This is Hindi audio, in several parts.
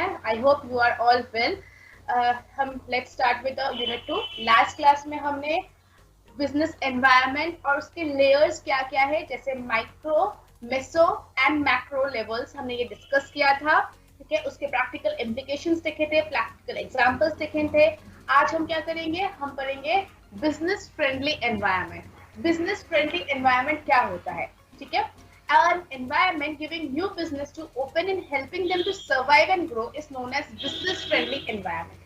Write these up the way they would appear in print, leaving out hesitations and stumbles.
हैं. I hope you are all well. हम let's start with the unit 2. Last class में हमने बिजनेस एनवायरनमेंट और उसके लेयर्स क्या क्या है, जैसे micro, meso and macro levels हमने ये डिस्कस किया था. ठीक है, उसके प्रैक्टिकल इम्प्लीकेशंस देखे थे, प्रैक्टिकल एग्जांपल्स देखे थे. आज हम क्या करेंगे, हम पढ़ेंगे business friendly environment. Business friendly environment क्या होता है? ठीक है, an environment giving new business to open and helping them to survive and grow is known as business friendly environment.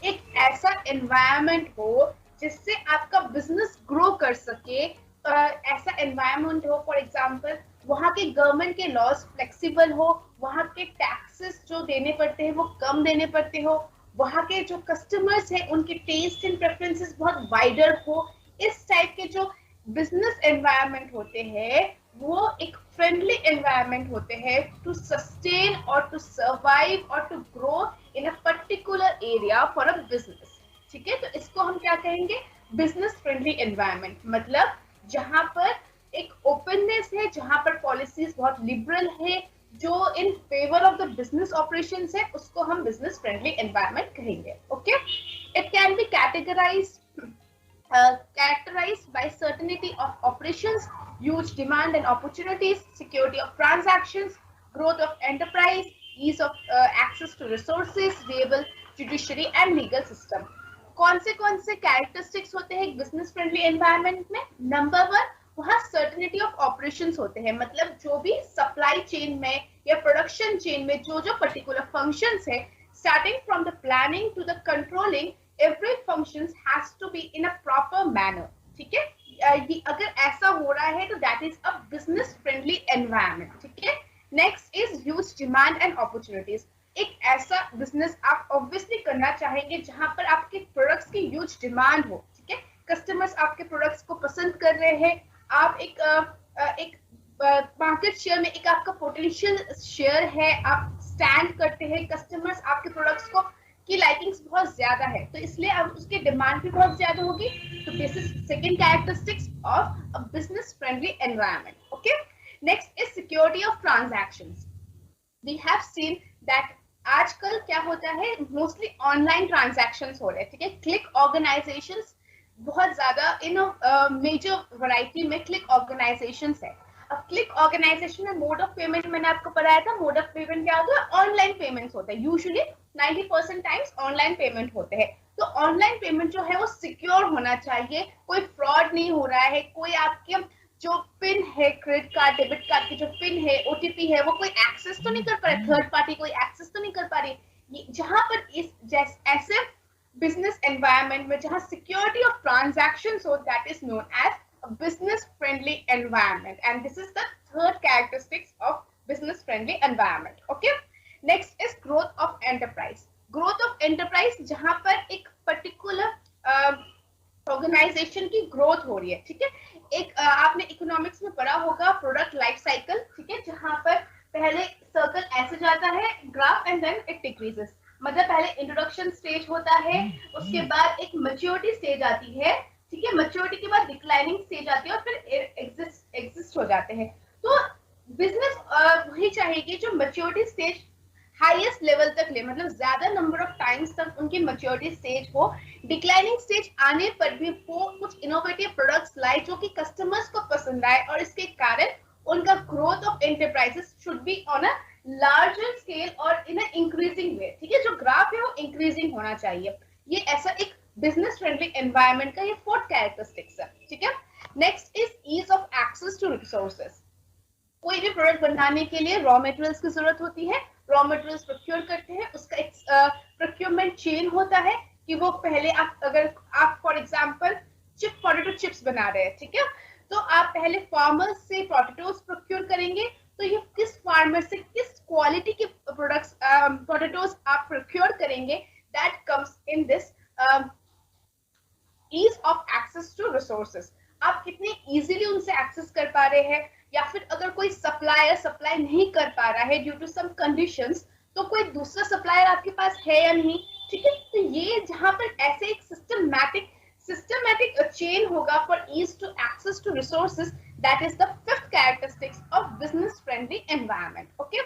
एक ऐसा एनवायरनमेंट हो जिससे आपका बिजनेस ग्रो कर सके. ऐसा एनवायरनमेंट हो, फॉर एग्जांपल वहाँ के गवर्नमेंट के लॉज फ्लेक्सिबल हो, वहाँ के टैक्सेस जो देने पड़ते हैं वो कम देने पड़ते हो, वहाँ के जो कस्टमर्स हैं उनके टेस्ट एंड प्रेफरेंसेस बहुत वाइडर हो. इस टाइप के जो बिजनेस एनवायरनमेंट होते हैं वो एक फ्रेंडली एनवायरनमेंट होते हैं टू सस्टेन और टू सर्वाइव और to grow in a particular area for a business. ठीक है, तो इसको हम क्या कहेंगे, बिजनेस फ्रेंडली एनवायरनमेंट. मतलब जहां पर एक ओपननेस है, जहां पर पॉलिसीज बहुत लिबरल है, जो in favour of the business operations है, उसको हम बिजनेस फ्रेंडली एनवायरनमेंट कहेंगे. Okay, it can be characterized by certainty of operations, huge demand and opportunities, security of transactions, growth of enterprise, ease of access to resources, reliable judiciary and legal system. कौन से कैरेक्टरिस्टिक्स होते हैं एक बिजनेस फ्रेंडली एनवायरनमेंट में? नंबर 1, वहाँ सर्टेनिटी ऑफ ऑपरेशंस होते हैं. मतलब जो भी सप्लाई चेन में या प्रोडक्शन चेन में जो जो पर्टिकुलर फंक्शंस है, starting from the planning to the controlling, every functions has to be in a proper manner. ठीक है, अगर ऐसा हो रहा है तो that is a business friendly environment. ठीक है, next is huge demand and opportunities. एक ऐसा बिजनेस आप ऑब्वियसली करना चाहेंगे जहां पर आपके प्रोडक्ट्स की ह्यूज डिमांड हो. ठीक है, कस्टमर्स आपके प्रोडक्ट्स को पसंद कर रहे हैं, आप एक मार्केट शेयर में एक आपका पोटेंशियल शेयर है, आप स्टैंड करते हैं, कस्टमर्स आपके प्रोडक्ट्स को की लाइकिंग्स बहुत ज्यादा है, तो इसलिए अब उसकी डिमांड भी बहुत ज्यादा होगी. तो this is second characteristics of a business friendly environment. Okay, next is security of transactions. We have seen that आजकल क्या होता है, मोस्टली ऑनलाइन ट्रांजैक्शंस हो रहे हैं. ठीक है, क्लिक ऑर्गेनाइजेशंस बहुत ज्यादा इन मेजर वैरायटी में क्लिक ऑर्गेनाइजेशंस है. अब क्लिक ऑर्गेनाइजेशन में मोड ऑफ पेमेंट मैंने आपको बताया था. मोड ऑफ पेमेंट क्या होता है? ऑनलाइन पेमेंट्स होते हैं. यूजुअली 90% टाइम्स ऑनलाइन पेमेंट होते हैं. तो ऑनलाइन पेमेंट जो है वो सिक्योर होना चाहिए, कोई फ्रॉड नहीं हो रहा है, कोई आपके जो पिन है, क्रेडिट कार्ड डेबिट कार्ड की जो पिन है, ओटीपी है, वो कोई एक्सेस तो नहीं कर पा रहा, थर्ड पार्टी कोई एक्सेस तो नहीं कर पा रही. जहां पर इस ऐसे बिजनेस एनवायरनमेंट में जहां सिक्योरिटी ऑफ ट्रांजैक्शंस हो, that is known as a business friendly environment, and this is the third characteristics of business friendly environment. Okay, next is growth of enterprise. Growth of enterprise जहां पर एक particular ऑर्गेनाइजेशन की ग्रोथ हो रही है. ठीक है, एक आपने इकोनॉमिक्स में पढ़ा होगा प्रोडक्ट लाइफ साइकिल. ठीक है, जहां पर पहले सर्कल ऐसे जाता है graph and then it decreases. मतलब पहले इंट्रोडक्शन स्टेज होता है, उसके बाद एक मैच्योरिटी स्टेज आती है. ठीक है, मैच्योरिटी के बाद डिक्लाइनिंग स्टेज आती है और फिर एग्जिस्ट हो जाते हैं. तो बिजनेस वही चाहिए जो मैच्योरिटी स्टेज हाईएस्ट लेवल तक ले, मतलब ज्यादा नंबर ऑफ टाइम्स तक उनकी मैच्योरिटी स्टेज हो. डिक्लाइनिंग स्टेज आने पर भी वो कुछ इनोवेटिव प्रोडक्ट्स लाए जो कि कस्टमर्स को पसंद आए, और इसके कारण उनका growth of enterprises should be on a larger scale और इन अ इंक्रीजिंग वे. ठीक है, जो ग्राफ है वो इंक्रीजिंग होना चाहिए. ये ऐसा एक बिजनेस फ्रेंडली एनवायरनमेंट का ये फोर्थ कैरेक्टरिस्टिक्स है. ठीक है, next is ease of access to resources. कोई भी प्रोडक्ट बनाने के लिए रॉ मटेरियल्स की जरूरत होती है. रॉ मटेरियल्स प्रोक्योर करते हैं, उसका एक प्रोक्योरमेंट चेन होता है कि वो पहले अगर आप फॉर एग्जांपल पोटैटो चिप्स बना रहे हैं, ठीक है, तो आप पहले फार्मर्स से पोटैटोज प्रोक्योर करेंगे. तो ये किस फार्मर से किस क्वालिटी के प्रोडक्ट्स पोटैटोज आप प्रोक्योर करेंगे, that comes in this ease of access to resources. आप कितने इजीली उनसे एक्सेस कर पा रहे हैं, या फिर अगर कोई सप्लायर सप्लाई नहीं कर पा रहा है ड्यू टू सम कंडीशंस, तो कोई दूसरा सप्लायर आपके पास है या नहीं. ठीक है, तो ये जहां पर ऐसे एक सिस्टमैटिक चेन होगा for ease to access to resources, that is the fifth characteristics of business friendly environment. Okay,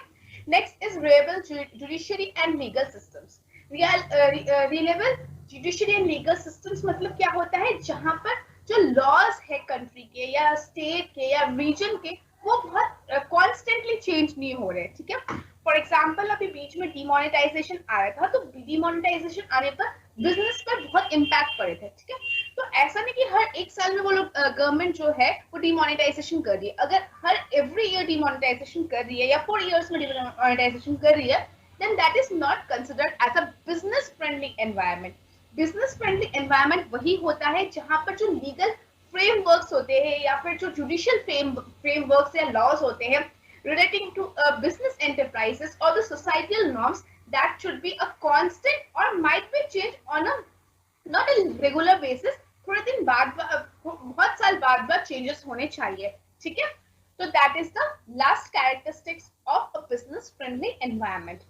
Next is reliable judiciary and legal systems. Reliable judiciary and legal systems मतलब क्या होता है, जहां पर जो लॉज है कंट्री के या स्टेट के या रीजन के, वो बहुत कॉन्स्टेंटली चेंज नहीं हो रहे, ठीक है। फॉर एग्जाम्पल अभी बीच में डिमोनेटाइजेशन आया था, तो डिमोनेटाइजेशन आने पर बिजनेस पर बहुत इम्पैक्ट पड़े थे, ठीक है। तो ऐसा नहीं कि हर एक साल में वो लोग गवर्नमेंट जो है वो डिमोनेटाइजेशन कर रही है। अगर हर एवरी ईयर डिमोनेटाइजेशन कर रही है या 4 इयर्स में डिमोनेटाइजेशन कर रही है, then that is not considered as a business friendly environment. Business friendly environment वही होता है जहां पर जो लीगल फ्रेमवर्क्स होते हैं या फिर जो जुडिशियल फ्रेमवर्क्स या लॉज होते हैं relating to business enterprises or the societal norms that should be a constant or might be changed on a not a regular basis. थोड़े दिन बाद बहुत साल बाद चेंजेस होने चाहिए, ठीक है। तो that is the last characteristics of a business friendly environment.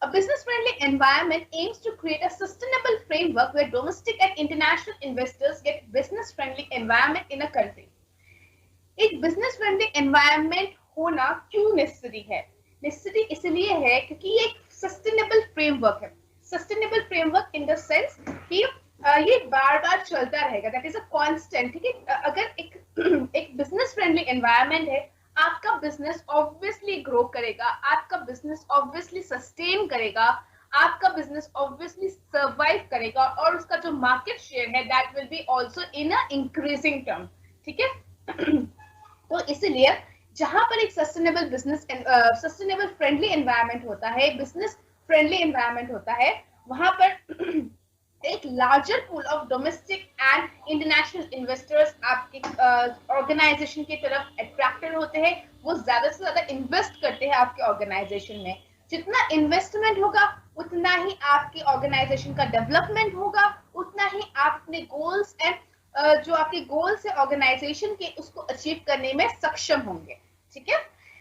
A business-friendly environment aims to create a sustainable framework where domestic and international investors get business-friendly environment in a country. एक business-friendly environment होना क्यों necessary है? Necessary इसलिए है क्योंकि ये एक sustainable framework है. Sustainable framework in the sense कि ये बार-बार चलता रहेगा. That is a constant. ठीक है? अगर एक business-friendly environment है, आपका बिजनेस ऑब्वियसली ग्रो करेगा, आपका बिजनेस ऑब्वियसली सस्टेन करेगा, आपका बिजनेस ऑब्वियसली सर्वाइव करेगा और उसका जो मार्केट शेयर है that will be also in a increasing term, ठीक है। तो इसलिए जहां पर एक sustainable business sustainable friendly environment होता है, बिजनेस फ्रेंडली एनवायरनमेंट होता है, वहां पर एक larger pool of domestic and international investors आपके ऑर्गेनाइजेशन की तरफ अट्रैक्टेड होते हैं, वो ज्यादा से ज्यादा इन्वेस्ट करते हैं आपके ऑर्गेनाइजेशन में। जितना इन्वेस्टमेंट होगा उतना ही आपके ऑर्गेनाइजेशन का डेवलपमेंट होगा, उतना ही आप अपने गोल्स एंड जो आपके गोल्स है ऑर्गेनाइजेशन के उसको अचीव करने में सक्षम होंगे, ठीक है।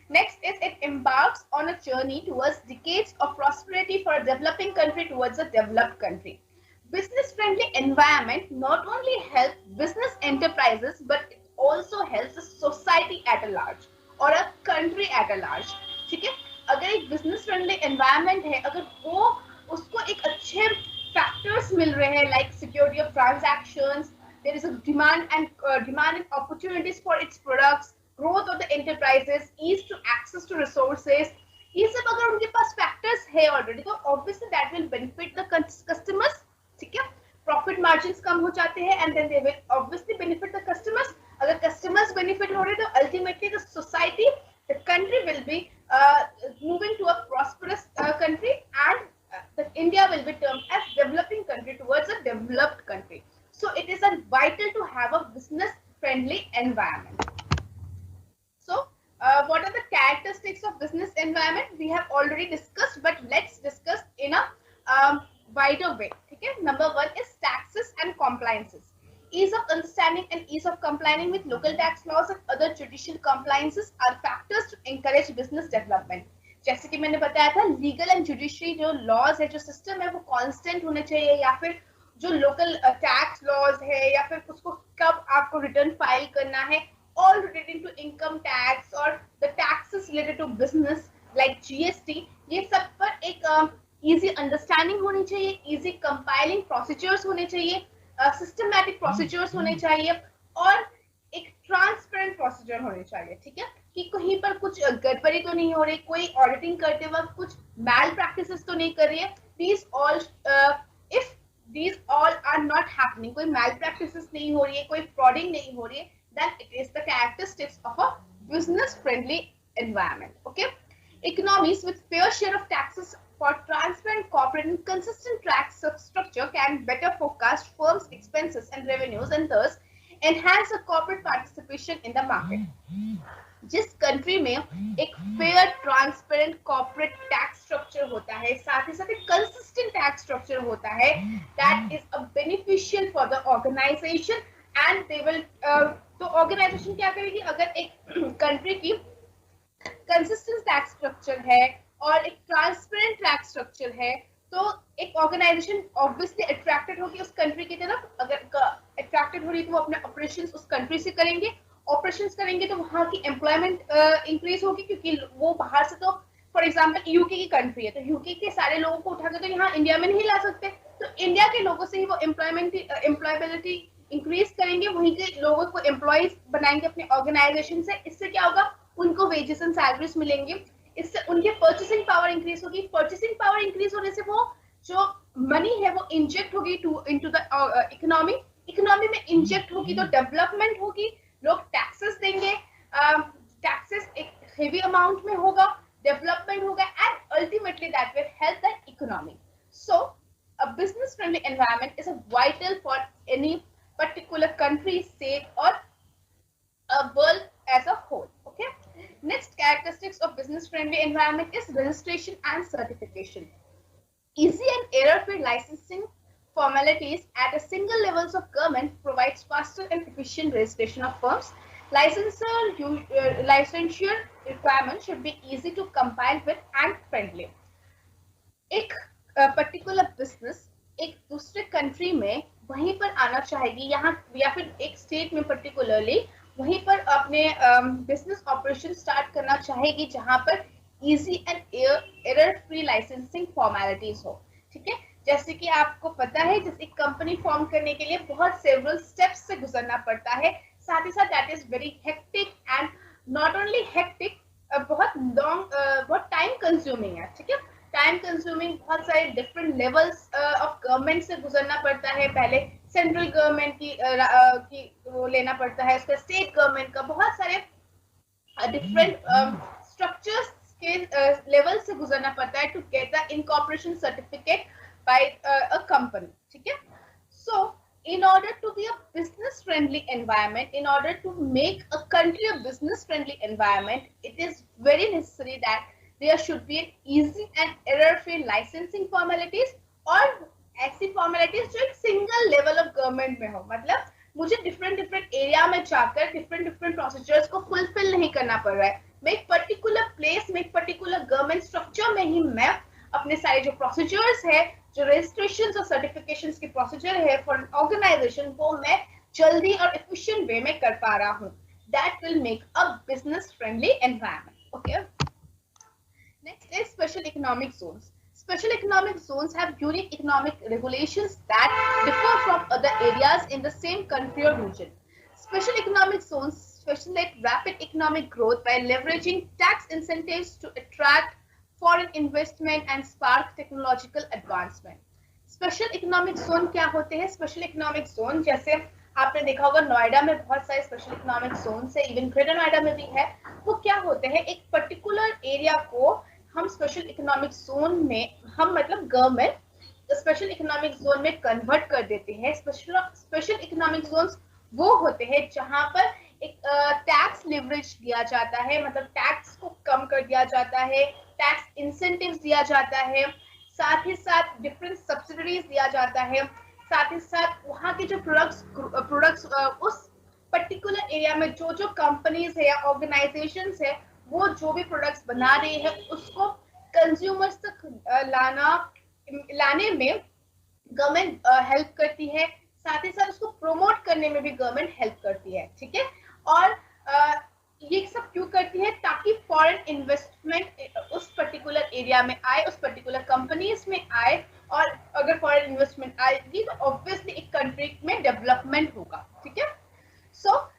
Next is it embarks on a journey towards decades of prosperity for a developing country towards a developed country. Business-friendly environment not only help business enterprises, but it also helps the society at a large or a country at a large. ठीक है, अगर एक business-friendly environment है, अगर वो उसको एक अच्छे factors मिल रहे हैं like security of transactions, there is a demand and opportunities for its products, growth of the enterprises, ease to access to resources, ये सब अगर उनके पास factors है already, तो obviously that will benefit the customers. ठीक है, प्रॉफिट मार्जिन्स कम हो जाते हैं and then they will obviously benefit the customers. अगर कस्टमर्स बेनिफिट हो रहे तो ultimately the society, the country will be moving to a prosperous country and the India will be termed as developing country towards a developed country. So it is vital to have a business friendly environment. So what are the characteristics of business environment? We have already discussed, but let's discuss in a wider way. ठीक है, number 1 is taxes and compliances. Ease of understanding and ease of complying with local tax laws and other judicial compliances are factors to encourage business development. जैसे कि मैंने बताया था, लीगल एंड जुडिशरी जो लॉज है, जो सिस्टम है, वो कांस्टेंट होने चाहिए, या फिर जो लोकल टैक्स लॉज है, या फिर उसको कब आपको रिटर्न फाइल करना है, all relating to income tax or the taxes related to business like GST, ये सब पर एक easy understanding होनी चाहिए, easy compiling procedures होने चाहिए, systematic procedures होने चाहिए और एक transparent procedure होने चाहिए, ठीक है, कि कहीं पर कुछ गड़बड़ी तो नहीं हो रही, कोई ऑडिटिंग करते वक्त कुछ मैल प्रैक्टिसेस तो नहीं कर रही है. These all if these all are not happening, कोई मैल प्रैक्टिसेस नहीं हो रही है, कोई फ्रॉडिंग नहीं हो रही है, then it is the characteristics of a business friendly environment. Okay, economies with fair share of taxes for transparent corporate and consistent tax structure can better forecast firms expenses and revenues and thus enhance the corporate participation in the market. जिस कंट्री में एक fair transparent corporate tax structure होता है, साथ ही साथ एक कंसिस्टेंट टैक्स स्ट्रक्चर होता है, that is a beneficial for the organization and they will. तो ऑर्गेनाइजेशन क्या करेगी, अगर एक कंट्री की कंसिस्टेंट टैक्स स्ट्रक्चर है और एक ट्रांसपेरेंट टैक्स स्ट्रक्चर है, तो एक ऑर्गेनाइजेशन ऑब्वियसली अट्रैक्टेड होगी उस कंट्री की तरफ. अगर अट्रैक्टेड हो रही है तो वो अपने ऑपरेशंस उस कंट्री से करेंगे, ऑपरेशंस करेंगे तो वहाँ की एम्प्लॉयमेंट इंक्रीज होगी, क्योंकि वो बाहर से तो फॉर एग्जाम्पल यूके की कंट्री है, तो यूके के सारे लोगों को उठा के तो यहाँ इंडिया में नहीं ला सकते, तो इंडिया के लोगों से ही वो एम्प्लॉयबिलिटी इंक्रीज करेंगे, वहीं के लोगों को एम्प्लॉयज बनाएंगे अपने ऑर्गेनाइजेशन से। इससे क्या होगा, उनको वेजेस एंड सैलरीज मिलेंगे, इससे उनके परचेसिंग पावर इंक्रीज होगी। परचेसिंग पावर इंक्रीज होने से वो जो मनी है वो इंजेक्ट होगी इनटू द इकोनॉमी, इकोनॉमी में इंजेक्ट होगी तो डेवलपमेंट होगी, लोग टैक्सेस देंगे, टैक्सेस एक हेवी अमाउंट में होगा, डेवलपमेंट होगा, and ultimately that will help the economy. So a business friendly environment is a vital for any particular country, state, or a world as a whole. Okay, next characteristics of business friendly environment is registration and certification. Easy and error-free licensing formalities at a single levels of government provides faster and efficient registration of firms. Licensure requirements should be easy to comply with and friendly. एक पर्टिकुलर बिजनेस एक दूसरे कंट्री में वहीं पर आना चाहेगी, यहाँ या फिर एक स्टेट में पर्टिकुलरली वहीं पर अपने बिजनेस ऑपरेशन स्टार्ट करना चाहेगी जहां पर easy and error free licensing formalities हो। ठीक है, जैसे कि आपको पता है, जैसे कंपनी फॉर्म करने के लिए बहुत सेवरल स्टेप्स से गुजरना पड़ता है, साथ ही साथ that is very hectic and not only hectic, बहुत लॉन्ग, बहुत टाइम कंज्यूमिंग है। ठीक है, टाइम कंज्यूमिंग, बहुत सारे डिफरेंट लेवल्स ऑफ गवर्नमेंट से गुजरना पड़ता है, पहले सेंट्रल गवर्नमेंट की वो लेना पड़ता है, उसका स्टेट गवर्नमेंट का, बहुत सारे डिफरेंट स्ट्रक्चर्स के लेवल से गुजरना पड़ता है to get the incorporation certificate by a company. ठीक है, सो in order to be a business friendly environment, in order to make a country a business friendly environment, it is very necessary that there should be an easy and error-free licensing formalities, और ऐसी formalities जो एक single level of government में हो, मतलब मुझे different एरिया में जाकर different प्रोसीजर्स को फुलफिल नहीं करना पड़ रहा है, मैं एक पर्टिकुलर प्लेस में एक पर्टिकुलर गवर्नमेंट स्ट्रक्चर में ही मैं अपने सारे जो प्रोसीजर्स है, जो रजिस्ट्रेशन और सर्टिफिकेशन के प्रोसीजर है फॉर ऑर्गेनाइजेशन, वो मैं जल्दी और एफिशिएंट वे में कर पा रहा हूँ। That will make a business friendly environment. Okay, next is special economic zones. Special economic zones have unique economic regulations that differ from other areas in the same country or region. Special economic zones facilitate rapid economic growth by leveraging tax incentives to attract foreign investment and spark technological advancement. Special economic zone क्या होते हैं? Special economic zone जैसे आपने देखा होगा नोएडा में बहुत सारे स्पेशल इकोनॉमिक जोन है, इवन ग्रेटर नोएडा में भी है। वो क्या होते हैं, एक पर्टिकुलर एरिया को हम स्पेशल इकोनॉमिक जोन में, हम मतलब गवर्नमेंट स्पेशल इकोनॉमिक जोन में कन्वर्ट कर देते हैं। स्पेशल इकोनॉमिक जोन्स वो होते हैं जहां पर एक टैक्स लिवरेज दिया जाता है, मतलब टैक्स को कम कर दिया जाता है, टैक्स इंसेंटिव्स दिया जाता है, साथ ही साथ डिफरेंट सब्सिडीज दिया जाता है, साथ ही साथ वहाँ के जो प्रोडक्ट्स उस पर्टिकुलर एरिया में जो कंपनीज है या ऑर्गेनाइजेशंस है, वो जो भी प्रोडक्ट्स बना रही है उसको कंज्यूमर्स तक लाने में गवर्नमेंट हेल्प करती है, साथ ही साथ उसको प्रमोट करने में भी गवर्नमेंट हेल्प करती है। ठीक है, और ये सब क्यों करती है, ताकि फॉरेन इन्वेस्टमेंट उस पर्टिकुलर एरिया में आए, उस पर्टिकुलर कंपनीज में आए, और अगर फॉरेन इन्वेस्टमेंट आएगी तो ऑब्वियसली एक कंट्री में डेवलपमेंट होगा। ठीक है, सो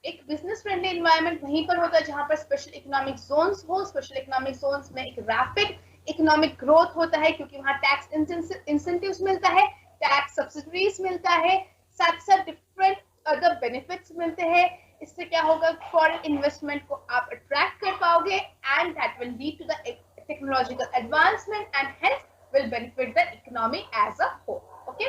एक बिजनेस फ्रेंडली एनवायरनमेंट वहीं पर होता है जहां पर स्पेशल इकोनॉमिक जोन्स हो। स्पेशल इकोनॉमिक जोन्स में एक रैपिड इकोनॉमिक ग्रोथ होता है, क्योंकि वहां टैक्स इंसेंटिव्स मिलता है, टैक्स सब्सिडीज मिलता है, साथ साथ डिफरेंट अदर बेनिफिट्स मिलते हैं। इससे क्या होगा, फॉरेन इन्वेस्टमेंट को आप अट्रैक्ट कर पाओगे, and that will lead to the technological advancement and hence will benefit the economy as a whole. Okay,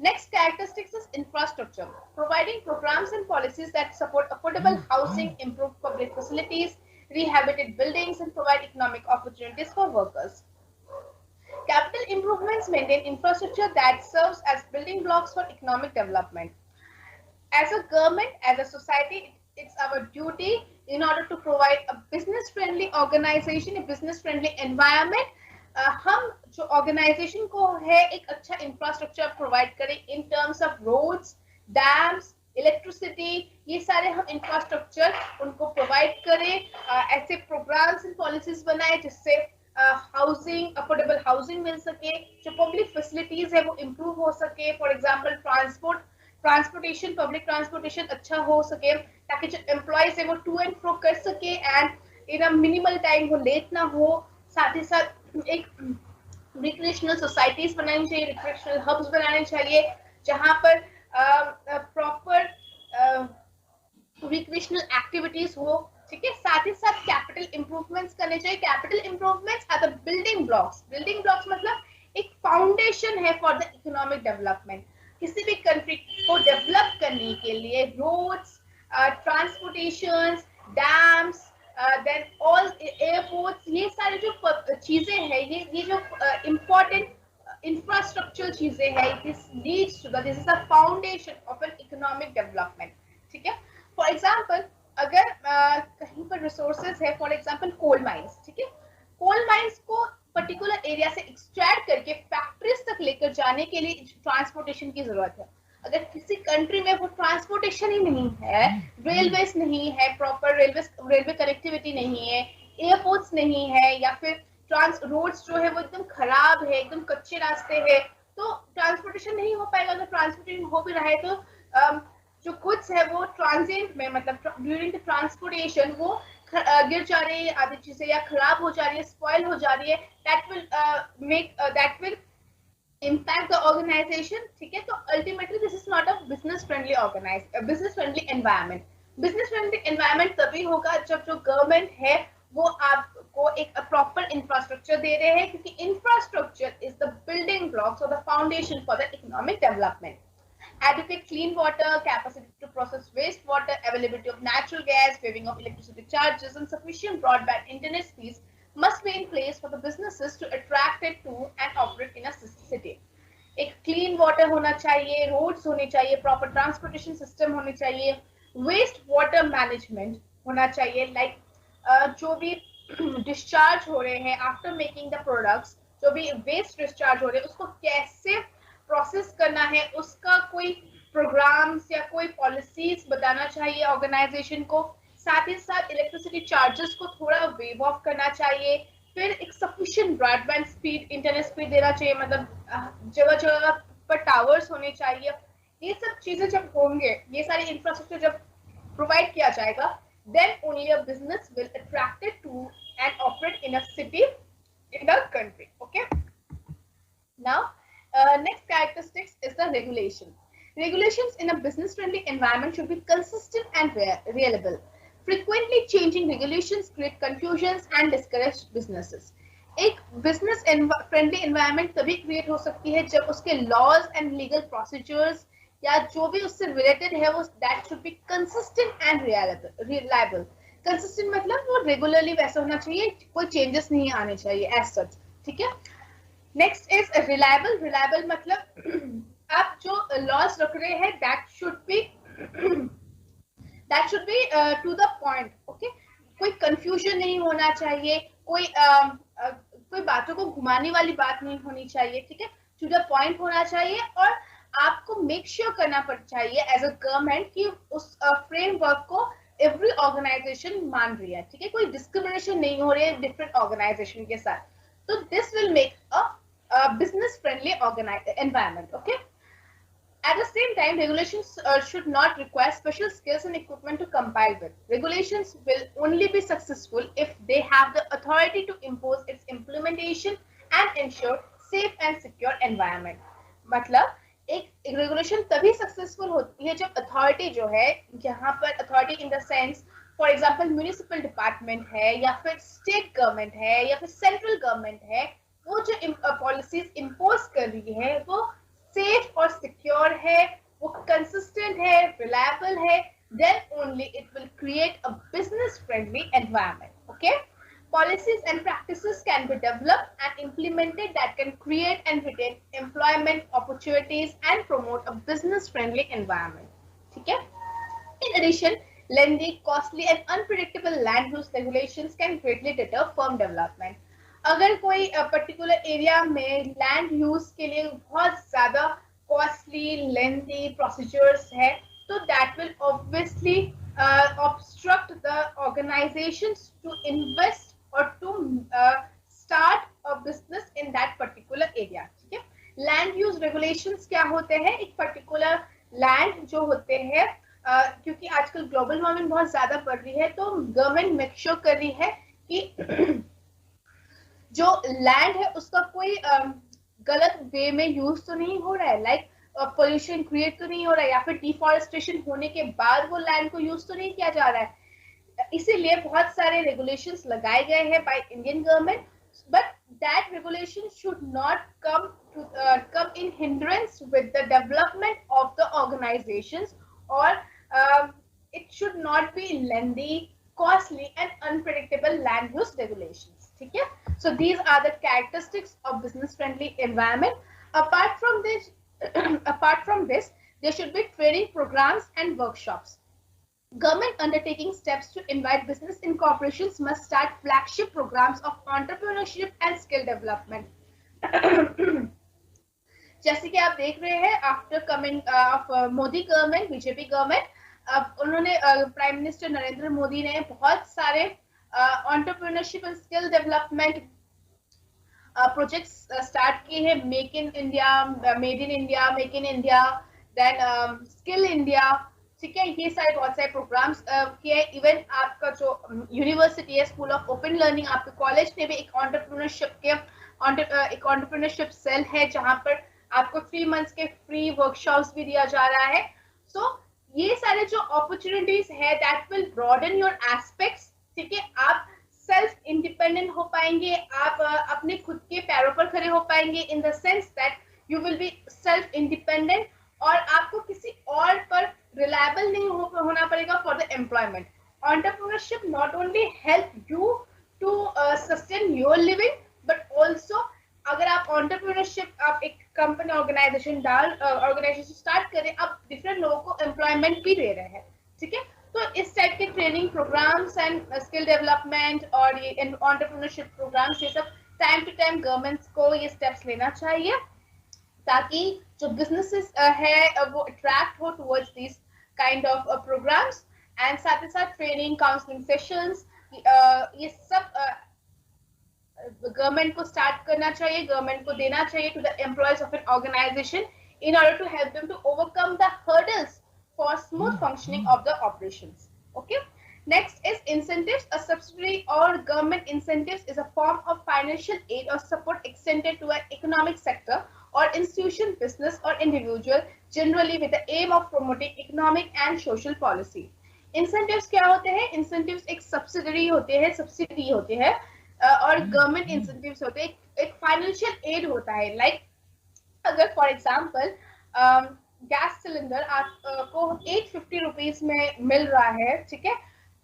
next characteristics is infrastructure, providing programs and policies that support affordable housing, improve public facilities, rehabilitate buildings, and provide economic opportunities for workers. Capital improvements maintain infrastructure that serves as building blocks for economic development. As a government, as a society, it's our duty in order to provide a business friendly organization, a business friendly environment. हम जो ऑर्गेनाइजेशन को है एक अच्छा इंफ्रास्ट्रक्चर प्रोवाइड करें in terms of roads, dams, electricity, ये सारे हम इंफ्रास्ट्रक्चर उनको प्रोवाइड करें। ऐसे प्रोग्राम्स एंड पॉलिसीज बनाए जिससे हाउसिंग, अफोर्डेबल हाउसिंग मिल सके, जो पब्लिक फैसिलिटीज है वो इम्प्रूव हो सके। For example transportation, public transportation अच्छा हो सके, ताकि जो एम्प्लॉयज है वो टू एंड फ्रो कर सके and in a minimal time, वो लेट ना हो। साथ ही साथ एक रिक्रिएशनल सोसाइटीज बनानी चाहिए, रिक्रिएशनल हब्स बनाने चाहिए, जहां पर प्रॉपर रिक्रिएशनल एक्टिविटीज हो। ठीक है, साथ ही साथ कैपिटल इंप्रूवमेंट्स करने चाहिए। Capital improvements are the building blocks. Building blocks मतलब एक फाउंडेशन है फॉर द इकोनॉमिक डेवलपमेंट। किसी भी कंट्री को डेवलप करने के लिए roads, transportation, dams, then all airports, ये सारी जो चीजें हैं, ये जो इम्पोर्टेंट infrastructural चीजें हैं, this leads to the, this is the foundation of an economic development। ठीक है, फॉर एग्जाम्पल अगर कहीं पर रिसोर्सेज है, फॉर एग्जाम्पल कोल माइंस, ठीक है, कोल माइंस को पर्टिकुलर एरिया से एक्सट्रैक्ट करके फैक्ट्रीज तक लेकर जाने के लिए ट्रांसपोर्टेशन की जरूरत है। अगर किसी कंट्री में वो ट्रांसपोर्टेशन ही नहीं है, रेलवेज नहीं है, प्रॉपर रेलवे कनेक्टिविटी नहीं है, एयरपोर्ट्स नहीं है, या फिर रोड्स जो है वो एकदम खराब है, एकदम कच्चे रास्ते हैं, तो ट्रांसपोर्टेशन नहीं हो पाएगा। अगर ट्रांसपोर्टेशन हो भी रहा है तो जो गुड्स है वो ट्रांजिट में, मतलब ड्यूरिंग द ट्रांसपोर्टेशन वो गिर जा रही है, आदि चीजें या खराब हो जा रही है, स्पॉइल हो जा रही है, that will impact the organization। ठीक है, तो ultimately this is not a business friendly business friendly environment। business friendly environment तभी होगा जब जो गवर्नमेंट है वो आपको एक प्रॉपर इंफ्रास्ट्रक्चर दे रहे हैं, क्योंकि infrastructure is the building blocks और the foundation for the economic development. Adequate clean water, capacity to process wastewater, availability of natural gas, waiving of electricity charges, and sufficient broadband internet speeds must be in place for the businesses to attract it to and operate in a city। एक क्लीन वाटर होना चाहिए, रोड्स होने चाहिए, प्रॉपर ट्रांसपोर्टेशन सिस्टम होने चाहिए, वेस्ट वाटर मैनेजमेंट होना चाहिए, लाइक जो भी डिस्चार्ज हो रहे हैं आफ्टर मेकिंग द प्रोडक्ट्स, जो भी वेस्ट डिस्चार्ज हो रहे हैं उसको कैसे प्रोसेस करना है, उसका कोई प्रोग्राम्स या कोई पॉलिसीज बताना चाहिए ऑर्गेनाइजेशन को। साथ ही साथ इलेक्ट्रिसिटी चार्जेस को थोड़ा वेव ऑफ करना चाहिए। फिर एक sufficient broadband speed, internet speed देना चाहिए, मतलब जगह जगह पर टावर्स होने चाहिए। ये सब चीजें जब होंगे, ये सारी इंफ्रास्ट्रक्चर जब प्रोवाइड किया जाएगा, then only a business will attracted to and operate in a city, in a country। Okay, now next characteristics is the regulation। Regulations in a business friendly environment should be consistent and reliable। Frequently changing regulations create confusions and discourage businesses। एक business friendly environment तभी create हो सकती है जब उसके laws and legal procedures या जो भी उससे related है वो that should be consistent and reliable। consistent मतलब वो regularly वैसा होना चाहिए, कोई changes नहीं आने चाहिए as such। ठीक है, नेक्स्ट इज रिलायबल। रिलायबल मतलब आप जो लॉस रख रहे हैं that should be to the point. Okay, कोई कंफ्यूजन नहीं होना चाहिए, कोई बातों को घुमाने वाली बात नहीं होनी चाहिए। ठीक है, टू द पॉइंट होना चाहिए, और आपको मेक श्योर करना पड़ चाहिए एज अ गवर्नमेंट कि उस फ्रेमवर्क को एवरी ऑर्गेनाइजेशन मान रही है। ठीक है, कोई डिस्क्रिमिनेशन नहीं हो रही है डिफरेंट ऑर्गेनाइजेशन के साथ। तो this will make a business friendly environment। Okay, at the same time regulations should not require special skills and equipment to comply with। regulations will only be successful if they have the authority to impose its implementation and ensure safe and secure environment। मतलब एक रेगुलेशन तभी सक्सेसफुल होती है जब अथॉरिटी जो है, यहाँ पर authority in the sense for example municipal department है, या फिर स्टेट गवर्नमेंट है, या फिर सेंट्रल गवर्नमेंट है, वो जो पॉलिसीज इम्पोज कर रही है वो सेफ और सिक्योर है, वो कंसिस्टेंट है, रिलायबल है, then only it will create a business friendly environment। Okay, policies and practices can be developed and implemented that can create and retain employment opportunities and promote a business friendly environment। ठीक है, in addition lengthy, costly and unpredictable land use regulations can greatly deter firm development। अगर कोई पर्टिकुलर एरिया में लैंड यूज के लिए बहुत ज्यादा कॉस्टली लेंथी प्रोसीजर्स है, So that will obviously obstruct the organizations to invest or to start a business in that particular area. ठीक है, लैंड यूज रेगुलेशंस क्या होते हैं? एक पर्टिकुलर लैंड जो होते हैं, क्योंकि आजकल ग्लोबल वार्मिंग बहुत ज्यादा बढ़ रही है, तो गवर्नमेंट मेक श्योर कर रही है कि जो लैंड है उसका कोई गलत वे में यूज तो नहीं हो रहा है, लाइक पोल्यूशन क्रिएट तो नहीं हो रहा है, या फिर डिफॉरेस्टेशन होने के बाद वो लैंड को यूज तो नहीं किया जा रहा है। इसीलिए बहुत सारे रेगुलेशंस लगाए गए हैं by Indian government, but that regulation should not come in hindrance with the development of the organizations, or it should not be lengthy, costly and unpredictable land use regulations. ठीक है, so these are the characteristics of business friendly environment. Apart from this, there should be training programs and workshops. Government undertaking steps to invite business in corporations must start flagship programs of entrepreneurship and skill development. जैसे कि आप देख रहे हैं, after coming of Modi government, BJP government, उन्होंने प्राइम मिनिस्टर नरेंद्र मोदी ने बहुत सारे entrepreneurship and skill development projects start किए हैं। Make in India, made in India, make in India, then skill India, ठीक है, ये सारे बहुत सारे प्रोग्राम्स किए हैं। इवन आपका जो यूनिवर्सिटी है, स्कूल ऑफ ओपन लर्निंग, आपके कॉलेज में भी एक एंटरप्रेन्योरशिप सेल है, जहां पर आपको 3 मंथ्स के फ्री वर्कशॉप्स भी दिया जा रहा है। सो ये सारे जो अपॉर्चुनिटीज है, that will broaden your aspects, ठीक है, आप सेल्फ इंडिपेंडेंट हो पाएंगे, आप अपने खुद के पैरों पर खड़े हो पाएंगे, in the sense that you will be self independent, और आपको किसी और पर रिलायबल नहीं होना पड़ेगा for the employment. Entrepreneurship not only help you to sustain your living, but also अगर आप एंटरप्रेन्योरशिप, आप एक कंपनी ऑर्गेनाइजेशन स्टार्ट करें, आप डिफरेंट लोगों को एम्प्लॉयमेंट भी दे रहे हैं, ठीक है। तो इस टाइप के training programmes and skill development और ये एंटरप्रेन्योरशिप प्रोग्राम्स, ये सब टाइम टू टाइम गवर्नमेंट्स को ये स्टेप्स लेना चाहिए, ताकि जो बिजनेसेस है वो अट्रैक्ट हो towards this kind of programmes. And साथ ही साथ ट्रेनिंग, काउंसलिंग सेशंस, ये सब गवर्नमेंट को स्टार्ट करना चाहिए, गवर्नमेंट को देना चाहिए to the employees of an organization, in order to help them to overcome the hurdles for smooth functioning of the operations. Okay, next is incentives. A subsidy or government incentives is a form of financial aid or support extended to an economic sector or institution, business or individual, generally with the aim of promoting economic and social policy. Incentives क्या होते हैं? Incentives एक subsidy होते हैं, subsidy होते हैं, और गवर्नमेंट इंसेंटिव्स होते हैं, एक फाइनेंशियल एड होता है। लाइक अगर फॉर एग्जांपल गैस सिलेंडर आपको 850 रुपीज में मिल रहा है, ठीक है,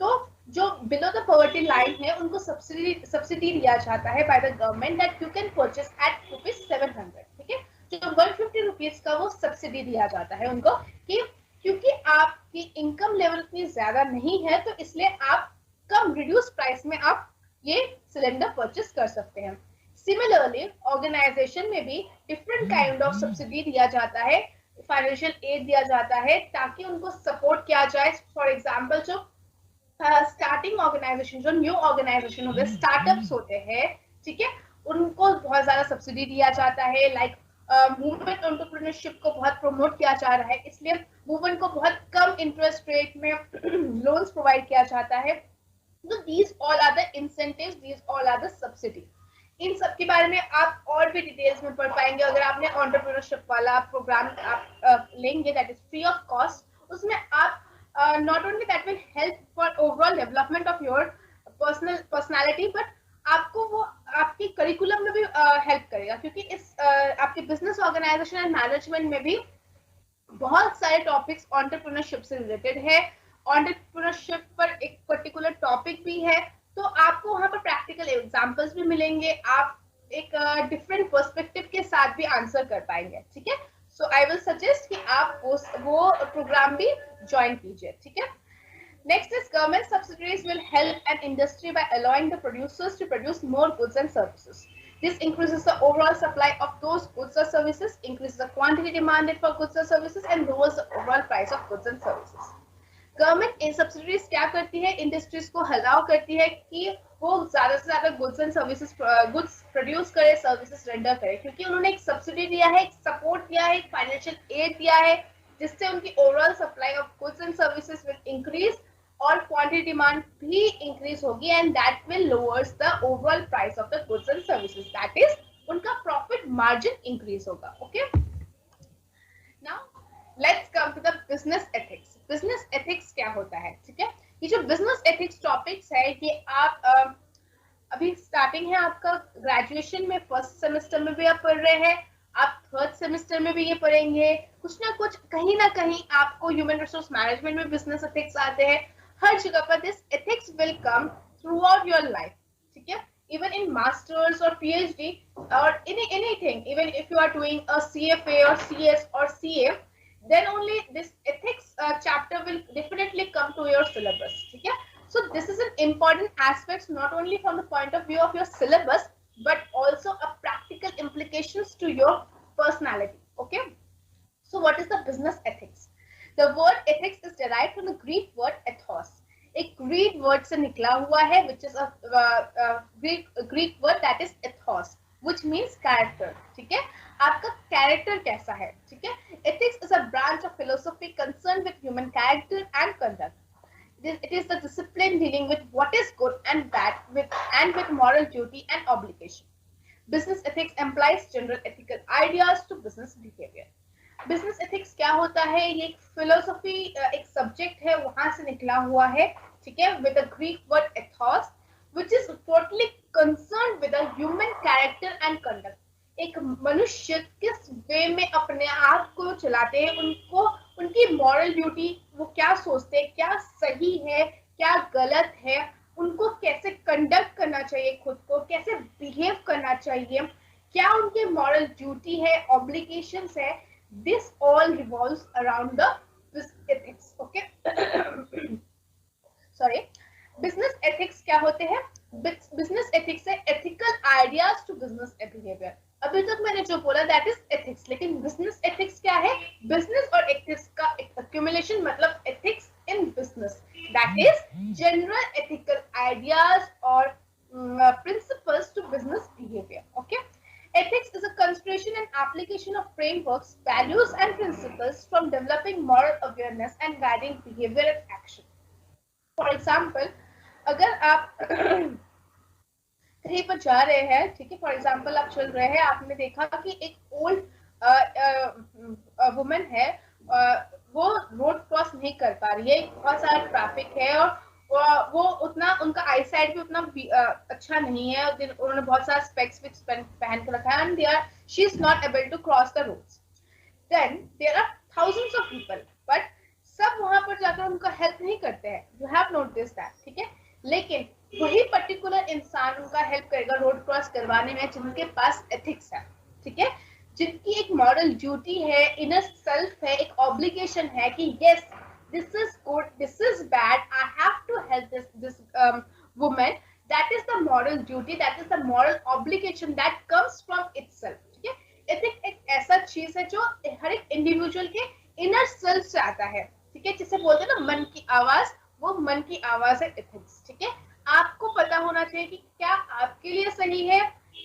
तो जो बिलो द पॉवर्टी लाइन है उनको सब्सिडी दिया जाता है by the government, that you can purchase at ₹700, ठीक है। जो 150 रुपीज का वो सब्सिडी दिया जाता है उनको, कि क्योंकि आपकी इनकम लेवल इतनी ज्यादा नहीं है, तो इसलिए आप कम रिड्यूस प्राइस में आप ये सिलेंडर परचेस कर सकते हैं। सिमिलरली ऑर्गेनाइजेशन में भी डिफरेंट काइंड ऑफ सब्सिडी दिया जाता है, फाइनेंशियल एड दिया जाता है, ताकि उनको सपोर्ट किया जाए। फॉर एग्जांपल जो स्टार्टिंग ऑर्गेनाइजेशन, जो न्यू ऑर्गेनाइजेशन होते हैं, स्टार्टअप्स होते हैं, ठीक है, उनको बहुत ज्यादा सब्सिडी दिया जाता है। लाइक वुमेन एंटरप्रेन्योरशिप को बहुत प्रमोट किया जा रहा है, इसलिए वुमेन को बहुत कम इंटरेस्ट रेट में लोन्स प्रोवाइड किया जाता है। So these all are the incentives, these all are the subsidy. इन सब के बारे में आप और भी डिटेल्स में पढ़ पाएंगे अगर आपने एंटरप्रेन्योरशिप वाला प्रोग्राम आप लेंगे, that is free of cost. उसमें आप not only that will help for overall development of your personality, but आपको वो आपके करिकुलम में भी हेल्प करेगा, क्योंकि इस आपके बिजनेस ऑर्गेनाइजेशन एंड मैनेजमेंट में भी बहुत सारे टॉपिक्स एंटरप्रेन्योरशिप से रिलेटेड है। एंटरप्रेन्योरशिप पर एक पर्टिकुलर टॉपिक भी है, तो आपको वहां पर प्रैक्टिकल एग्जांपल्स भी मिलेंगे, आप एक डिफरेंट पर्सपेक्टिव के साथ भी आंसर कर पाएंगे, ठीक है। सो आई विल सजेस्ट कि आप वो प्रोग्राम भी ज्वाइन कीजिए, ठीक है। Next is government subsidies will help an industry by allowing the producers to produce more goods and services. This increases the overall supply of those goods or services, increases the quantity demanded for goods or services, and lowers the overall price of goods and services. Government in subsidies क्या करती है, इंडस्ट्रीज को अलाउ करती है कि वो ज्यादा से ज्यादा goods and services goods produce करे, सर्विसेज रेंडर करे, क्योंकि उन्होंने एक सब्सिडी दिया है, एक सपोर्ट दिया है, एक फाइनेंशियल एड दिया है, जिससे उनकी overall supply of goods and services will increase और क्वांटिटी डिमांड भी इंक्रीज होगी, and that will lowers the overall price of the goods and services, that is उनका प्रॉफिट मार्जिन इंक्रीज होगा. Okay, now let's come to the business ethics. Business ethics क्या होता है? ठीक है, ये जो बिजनेस एथिक्स टॉपिक्स है ये आप अभी स्टार्टिंग है आपका ग्रेजुएशन में, फर्स्ट सेमेस्टर में भी आप पढ़ रहे हैं, आप थर्ड सेमेस्टर में भी ये पढ़ेंगे, कुछ ना कुछ कहीं ना कहीं आपको ह्यूमन रिसोर्स मैनेजमेंट में बिजनेस एथिक्स आते हैं. हर जगह पर this ethics will come through out your life. ठीक है, even in masters or PhD or anything, even if you are doing a CFA or CS or CA, then only this ethics chapter will definitely come to your syllabus. ठीक है, so this is an important aspect not only from the point of view of your syllabus but also a practical implications to your personality. Okay, so what is the business ethics? The word ethics is derived from the Greek word ethos. एक ग्रीक वर्ड से निकला हुआ है, which is a Greek word that is ethos, which means character. ठीक है, आपका कैरेक्टर कैसा है? ठीक है, ethics is a branch of philosophy concerned with human character and conduct. It is the discipline dealing with what is good and bad, with moral duty and obligation. Business ethics implies general ethical ideas to business behavior. Business ethics क्या होता है? ये एक फिलोसफी, एक सब्जेक्ट है, वहां से निकला हुआ है. ठीक है, with the Greek word Ethos which is totally concerned with the human character and conduct. एक मनुष्य किस वे में अपने आप को चलाते हैं, उनको उनकी मॉरल ड्यूटी, वो क्या सोचते हैं, क्या सही है, क्या गलत है, उनको कैसे कंडक्ट करना चाहिए, खुद को कैसे बिहेव करना चाहिए, क्या उनके मॉरल ड्यूटी है, ऑब्लिगेशंस है. This all revolves around the ethics. Okay. Sorry. Business ethics क्या होते हैं? Business ethics है ethical ideas to business behavior. अभी तक मैंने जो बोला that is ethics, लेकिन business ethics क्या है? Business और ethics का accumulation मतलब ethics in business. That is general ethical ideas or principles to business behavior. Okay. Ethics is a construction and application of frameworks, values and principles from developing moral awareness and guiding behavior and action. For example, अगर आप कहीं पर जा रहे हैं, ठीक है, फॉर एग्जाम्पल आप चल रहे हैं, आपने देखा कि एक ओल्ड वुमेन है, वो रोड क्रॉस नहीं कर पा रही है, बहुत सारा ट्रैफिक है और वो उतना, उनका आई साइड भी उतना अच्छा नहीं है, उन्होंने बहुत सारा स्पेक्स पहन के रखा है, and she is not able to cross the roads. Then there are thousands of people, but सब वहां पर जाकर उनका हेल्प नहीं करते हैं. You have notice that. ठीक है, लेकिन वही पर्टिकुलर इंसान उनका हेल्प करेगा रोड क्रॉस करवाने में जिनके पास एथिक्स है. ठीक है, जिनकी एक मॉरल ड्यूटी है, इनर सेल्फ है, एक ऑब्लिगेशन है कि yes, this is good, this is bad, I have to help this woman. That is the moral duty, that is the moral obligation that comes from itself. ठीक है, एथिक एक ऐसा चीज है जो हर एक इंडिविजुअल के इनर सेल्फ से आता है. ठीक है, जिसे बोलते हैं ना मन की आवाज, वो मन की आवाज है एथिक्स. ठीक है, आपको पता होना चाहिए कि क्या आपके लिए सही है,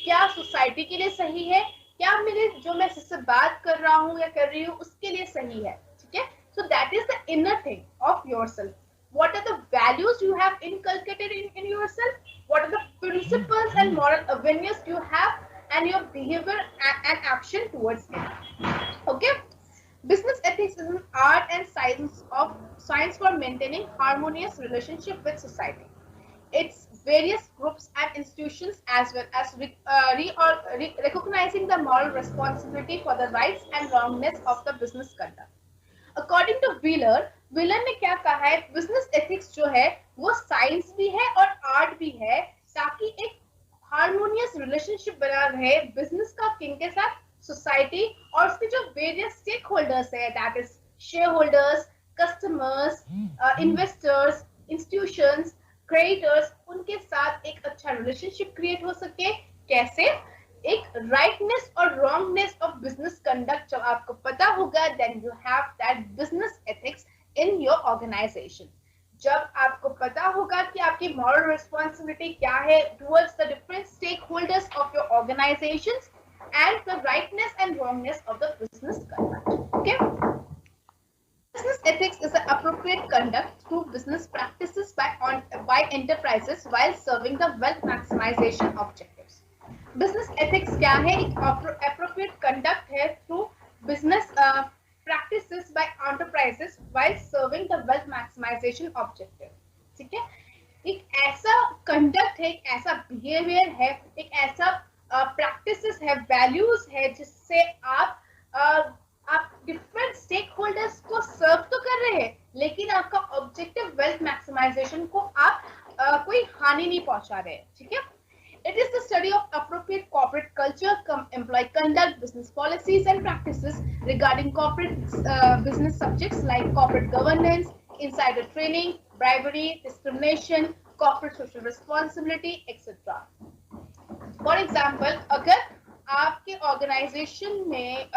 क्या सोसाइटी के लिए सही है, क्या मेरे जो मैं जिससे बात कर रहा हूँ या कर रही हूँ उसके लिए सही है. ठीक है, so that is the inner thing of yourself. What are the values you have inculcated in yourself? What are the principles and moral awareness you have and your behavior and action towards it? Okay, business ethics is an art and science for maintaining harmonious relationship with society, its various groups and institutions, as well as recognizing the moral responsibility for the rights and wrongness of the business conduct. According two wheeler ने क्या कहा है, बिजनेस एथिक्स जो है वो साइंस भी है और आर्ट भी है, ताकि एक हार्मोनियस रिलेशनशिप बना रहे बिजनेस का किंग के साथ, सोसाइटी और उसके जो वेरियस स्टेक होल्डर्स है, that is share holders, customers, investors, institutions, creditors, उनके साथ एक अच्छा रिलेशनशिप क्रिएट हो सके. कैसे? एक राइटनेस और रॉन्गनेस ऑफ बिजनेस कंडक्ट जब आपको पता होगा, then you have that business ethics in your organization. जब आपको पता होगा कि आपकी मॉरल रिस्पॉन्सिबिलिटी क्या है towards the different stake holders of your organisation and the rightness and wrongness of the business conduct. Okay, business ethics is the appropriate conduct through business practices by enterprises while serving the wealth maximization objectives. Business ethics क्या है? एक appropriate conduct है through business practices by enterprises while serving the wealth maximization objective. ठीक है, एक ऐसा conduct है, एक ऐसा behavior है, एक ऐसा practices है, values है जिससे आप डिफरेंट स्टेक होल्डर्स को सर्व तो कर रहे हैं, लेकिन आपका ऑब्जेक्टिव वेल्थ मैक्सिमाइजेशन को आप कोई हानि नहीं पहुंचा रहे हैं। ठीक है, it is the study of appropriate corporate culture, employ conduct, business policies and practices regarding corporate business subjects like corporate governance, insider training, bribery, discrimination, corporate social responsibility etcetera. For example, अगर आपके ऑर्गेनाइजेशन में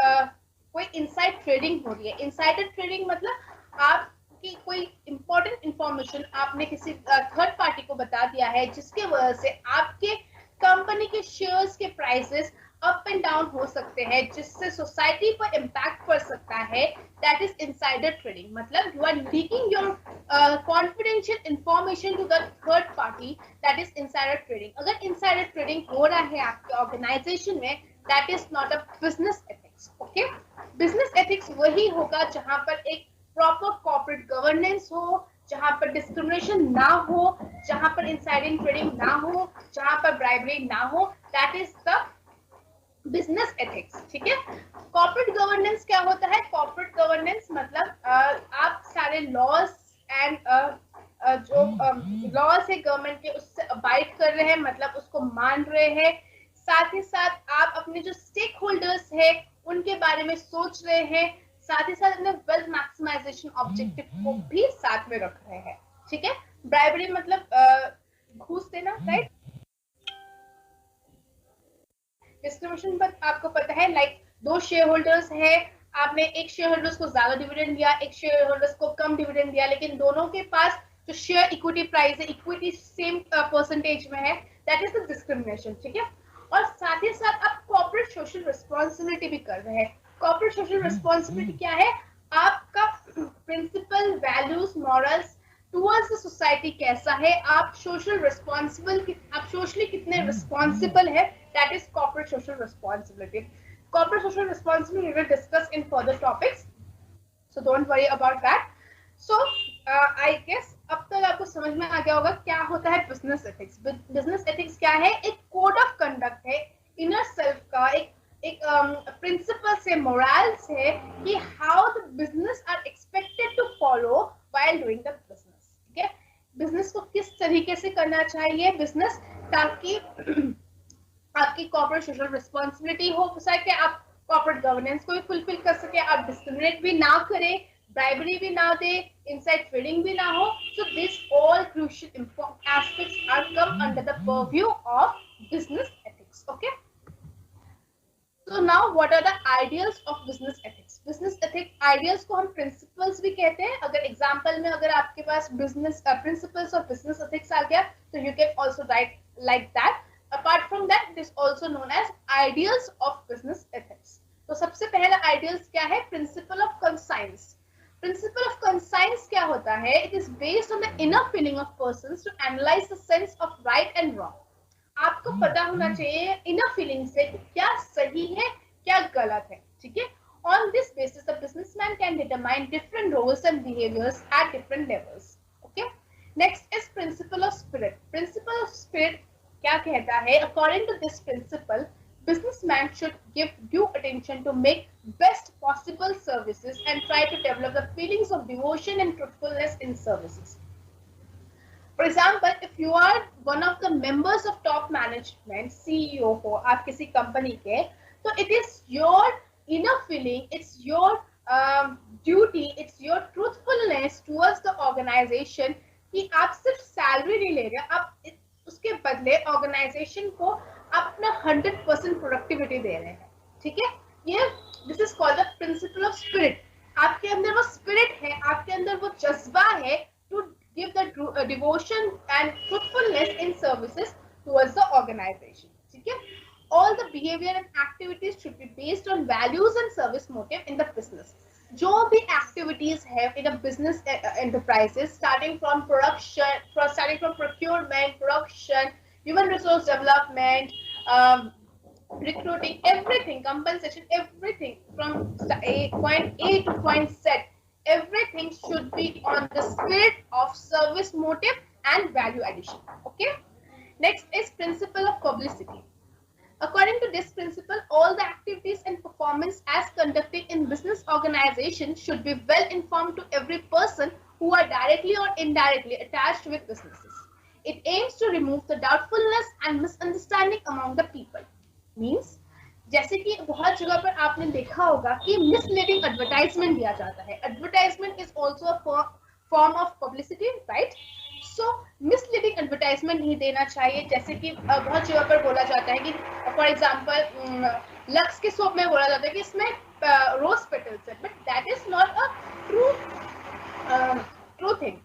कोई इनसाइड ट्रेडिंग हो रही है, इनसाइडर ट्रेडिंग मतलब आपकी कोई इंपॉर्टेंट इंफॉर्मेशन आपने किसी थर्ड पार्टी को बता दिया है, जिसके वजह से आपके कंपनी के शेयर्स के प्राइसेस अप एंड डाउन हो सकते हैं, जिससे सोसाइटी पर इम्पैक्ट पड़ सकता है, दैट इज इनसाइडर ट्रेडिंग। मतलब you are leaking your confidential information to the third party, that is insider trading. अगर इनसाइडर ट्रेडिंग हो रहा है आपके ऑर्गेनाइजेशन में, that is not a business ethics. Okay, business ethics वही होगा जहां पर एक प्रॉपर कॉर्पोरेट गवर्नेंस हो, जहां पर डिस्क्रिमिनेशन ना हो, जहां पर इनसाइडिंग ट्रेडिंग ना हो, जहां पर ब्राइबरी ना हो, that is the business ethics. ठीक है, कॉर्पोरेट गवर्नेंस क्या होता है? कॉर्पोरेट गवर्नेंस मतलब आप सारे लॉज एंड जो लॉज है गवर्नमेंट के, उससे अबाइड कर रहे हैं, मतलब उसको मान रहे हैं। साथ ही साथ आप अपने जो स्टेक होल्डर्स है उनके बारे में सोच रहे हैं, साथ ही साथ अपने वेल्थ मैक्सिमाइजेशन ऑब्जेक्टिव को भी साथ में रख रहे हैं। ठीक है, ब्राइबरी मतलब घूस देना, राइट। डिस्ट्रीब्यूशन पर आपको पता है, लाइक दो शेयर होल्डर्स है, आपने एक शेयर होल्डर्स को ज्यादा डिविडेंड दिया, एक शेयर होल्डर्स को कम डिविडेंड दिया, लेकिन दोनों के पास जो शेयर इक्विटी प्राइस है, इक्विटी सेम परसेंटेज में है, दैट इज द डिस्क्रिमिनेशन। ठीक है, और साथ ही साथ आप कॉर्पोरेट सोशल रिस्पॉन्सिबिलिटी भी कर रहे हैं। कॉर्पोरेट सोशल रिस्पॉन्सिबिलिटी क्या है? आपका principle, values, morals towards the society कैसा है, आप सोशल रिस्पॉन्सिबल, आप सोशली कितने रिस्पॉन्सिबल है, that is corporate social responsibility. Corporate social responsibility we will discuss in further topics, so don't worry about that. So I guess अब तक आपको समझ में आ गया होगा क्या होता है बिजनेस एथिक्स। बिजनेस एथिक्स क्या है? एक कोड ऑफ कंडक्ट है, इनर सेल्फ का एक प्रिंसिपल्स है, मोरल्स है कि how the business are expected to follow while doing the business. ठीक है, बिजनेस को किस तरीके से करना चाहिए बिजनेस, ताकि आपकी कॉर्पोरेट सोशल रिस्पॉन्सिबिलिटी हो सके, आप कॉर्पोरेट गवर्नेंस को भी फुलफिल कर सके, आप डिस्क्रिमिनेट भी ना करें, ब्राइबरी भी ना दे, इनसाइड ट्रेडिंग भी ना हो। So this all crucial aspects are come under the purview of business ethics. Okay, so now what are the ideals of business ethics? business ethics ideals को हम principles भी कहते हैं। अगर example में अगर आपके पास business principles of business ethics आ गया, तो you can also write like that. apart from that, it is also known as ideals of business ethics. तो सबसे पहला ideals क्या है? principle of conscience. principle of conscience क्या होता है? it is based on the inner feeling of persons to analyze the sense of right and wrong. आपको पता होना चाहिए इनर फीलिंग से क्या सही है, क्या गलत है। ठीक है, on this basis the businessman can determine different roles and behaviours at different levels. Okay, next is principle of spirit. Principle of spirit क्या कहता है? According to this principle, businessman should give due attention to make best possible services and try to develop the feelings of devotion and truthfulness in services. For example, if you are one of the members of top management, CEO हो आप किसी कंपनी के, तो it is your inner feeling, it's your duty, it's your truthfulness towards the organization कि आप सिर्फ सैलरी नहीं ले रहे, आप उसके बदले ऑर्गेनाइजेशन को आप अपना 100% प्रोडक्टिविटी दे रहे हैं, ठीक है। ये this is called the principal of spirit. आपके अंदर वो स्पिरिट है, आपके अंदर वो जज्बा है to give the devotion and truthfulness in services towards the organisation, ठीक है। All the behavior and activities should be based on values and service motive in the business. जो भी activities है in a business enterprises, starting from production, starting from procurement, production, human resource development, recruiting, everything, compensation, everything from point A to point Z, everything should be on the spirit of service motive and value addition. Okay. Next is principle of publicity. According to this principle, all the activities and performance as conducted in business organization should be well informed to every person who are directly or indirectly attached with businesses. It aims to remove the doubtfulness and misunderstanding among the people. Means, जैसे कि बहुत जगह पर आपने देखा होगा कि मिसलीडिंग एडवर्टाइजमेंट दिया जाता है. Advertisement is also a form of publicity, right? So misleading advertisement नहीं देना चाहिए. जैसे कि बहुत जगह पर बोला जाता है कि फॉर एग्जांपल लक्स के सोप में बोला जाता है कि इसमें रोज पेटल्स है, but that is not a true thing,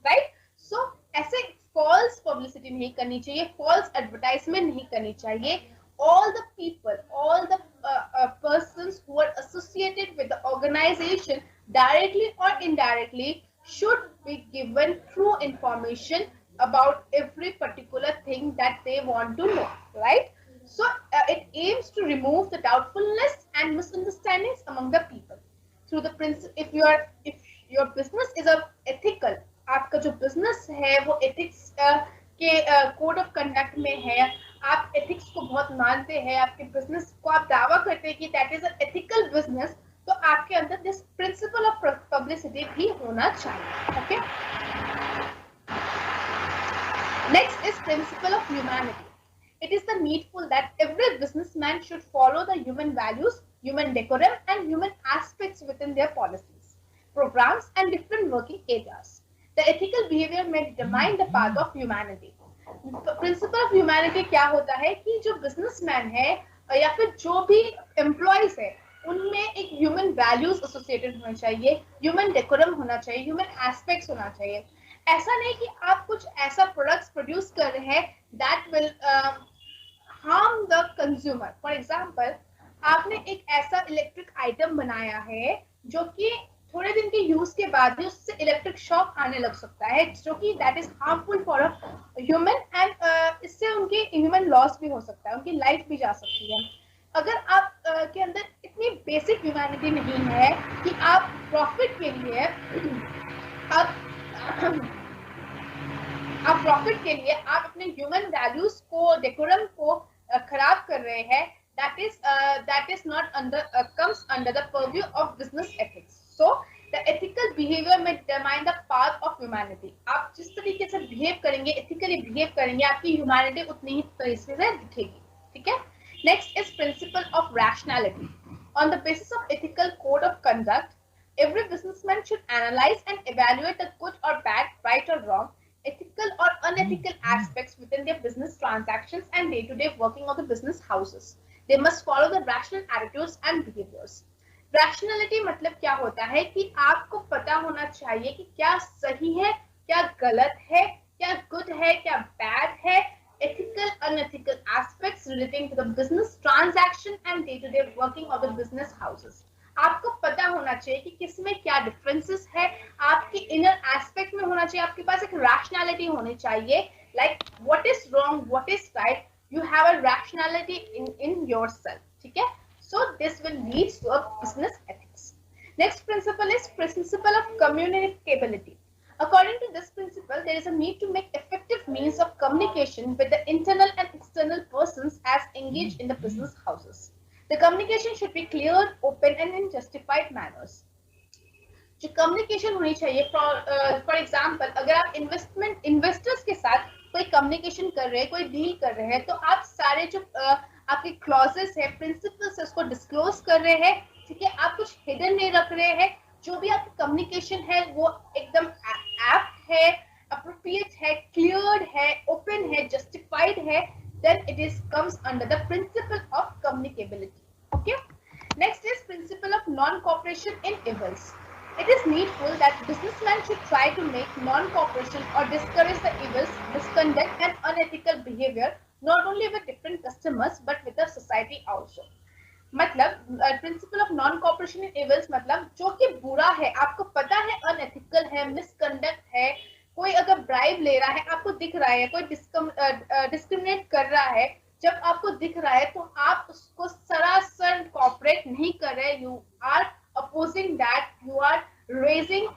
right? So ऐसे फॉल्स पब्लिसिटी नहीं करनी चाहिए, फॉल्स एडवर्टाइजमेंट नहीं करनी चाहिए. All the people, all the persons who are associated with the organization directly or indirectly should be given true information about every particular thing that they want to know, right? So it aims to remove the doubtfulness and misunderstandings among the people through the principle. If your business is a ethical, आपका जो business है वो ethics के कोड ऑफ कंडक्ट में है, आप एथिक्स को बहुत मानते हैं, आपके बिजनेस को आप दावा करते हैं कि that is an ethical business, तो आपके अंदर दिस प्रिंसिपल ऑफ पब्लिसिटी भी होना चाहिए. Okay. Next is principle of humanity. It is the needful that every businessman should follow the human values, human decorum, and human aspects within their policies, programs, and different working areas. The ethical behavior may determine the path of humanity. Principle of humanity क्या होता है कि जो बिजनेसमैन है या फिर जो भी एम्प्लॉइज है उनमें एक ह्यूमन वैल्यूज एसोसिएटेड होना चाहिए, ह्यूमन डेकोरम होना चाहिए, ह्यूमन एस्पेक्ट्स होना चाहिए. ऐसा नहीं कि आप कुछ ऐसा प्रोडक्ट्स प्रोड्यूस कर रहे हैं that will harm the consumer. For example, आपने एक ऐसा इलेक्ट्रिक आइटम बनाया है जो कि थोड़े दिन के यूज के बाद ही उससे इलेक्ट्रिक शॉक आने लग सकता है, जो कि that is harmful for a human, and इससे उनके ह्यूमन लॉस भी हो सकता है, उनकी लाइफ भी जा सकती है. अगर आप के अंदर इतनी बेसिक ह्यूमैनिटी नहीं है कि आप प्रॉफिट के लिए आप अपने ह्यूमन वैल्यूज को, डेकोरम को खराब कर रहे हैं, that is not comes under the purview of business ethics. So the ethical behavior may determine the path of humanity. आप जिस तरीके से बिहेव करेंगे, एथिकली बिहेव करेंगे, आपकी ह्यूमैनिटी उतनी ही तरीके से दिखेगी. ठीक है. Next is principle of rationality. On the basis of ethical code of conduct, every businessman should analyze and evaluate the good or bad, right or wrong, ethical or unethical aspects within their business transactions and day-to-day working of the business houses. They must follow the rational attitudes and behaviors. Rationality मतलब क्या होता है कि आपको पता होना चाहिए कि क्या सही है, क्या गलत है, क्या गुड है, क्या बैड है. Ethical, unethical aspects relating to the business transaction and day-to-day working of the business houses. आपको पता होना चाहिए कि किसमें क्या डिफरेंसेस है, आपके इनर एस्पेक्ट में होना चाहिए, आपके पास एक रैशनैलिटी होनी चाहिए, like what is wrong, what is right, you have a rationality in yourself. ठीक है. So this will lead to a business ethics. Next principle is principle of communicability. According to this principle, there is a need to make effective means of communication with the internal and external persons as engaged in the business houses. The communication should be clear, open, and in justified manners. जो कम्युनिकेशन होनी चाहिए, फॉर एग्जाम्पल अगर आप इन्वेस्टर्स के साथ कोई कम्युनिकेशन कर रहे हैं, कोई डील कर रहे हैं, तो आप सारे जो आपके क्लॉजेस है, प्रिंसिपल्स है, उसको डिस्क्लोज कर रहे हैं. ठीक है. आप कुछ हिडन नहीं रख रहे हैं. जो भी आपकी कम्युनिकेशन है वो एकदम एप्ट है, अप्रोप्रिएट है, क्लियर है, ओपन है, जस्टिफाइड है. then it is comes under the principle of communicability. Okay. Next is principle of non-cooperation in evils. It is needful that businessmen should try to make non-cooperation or discourage the evils, misconduct and unethical behavior not only with different customers but with the society also. मतलब principle of non cooperation in evils मतलब जो कि बुरा है, आपको पता है अनएथिकल है, मिसकंडक्ट है, कोई अगर ब्राइब ले रहा है, आपको दिख रहा है, कोई डिस्क्रिमिनेट कर रहा है, जब आपको दिख रहा है तो आप उसको सरासर कॉपरेट नहीं कर रहे, you are opposing that, you are raising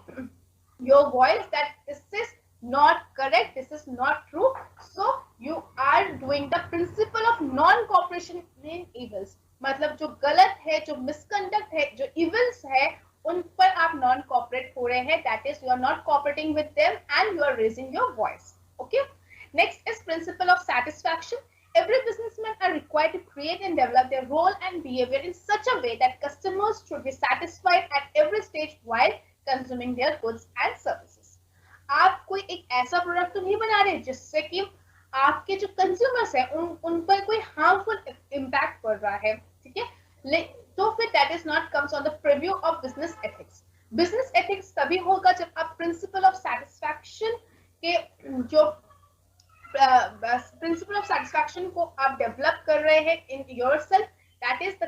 your voice that this is not correct, this is not true, so you are doing the principle of non cooperation in evils. मतलब जो गलत है, जो मिसकंडक्ट है, जो इविल्स है, उन पर आप नॉन कॉपरेट हो रहे हैं, that is you are not cooperating with them and you are raising your voice. Okay. Next is principle of satisfaction. Every businessmen are required to create and develop their role and behavior in such a way that customers should be satisfied at every stage while consuming their goods and services. आप कोई एक ऐसा प्रोडक्ट तो नहीं बना रहे जिससे कि आपके जो कंज्यूमर्स हैं उन पर कोई हार्मफुल इम्पैक्ट पड़ रहा है, ठीक है. तो फिर that is not comes on the preview of business ethics. Business ethics तभी होगा जब आप प्रिंसिपल ऑफ सैटिस्फैक्शन के जो प्रिंसिपल ऑफ सैटिस्फैक्शन को आप डेवलप कर रहे हैं in yourself, that is the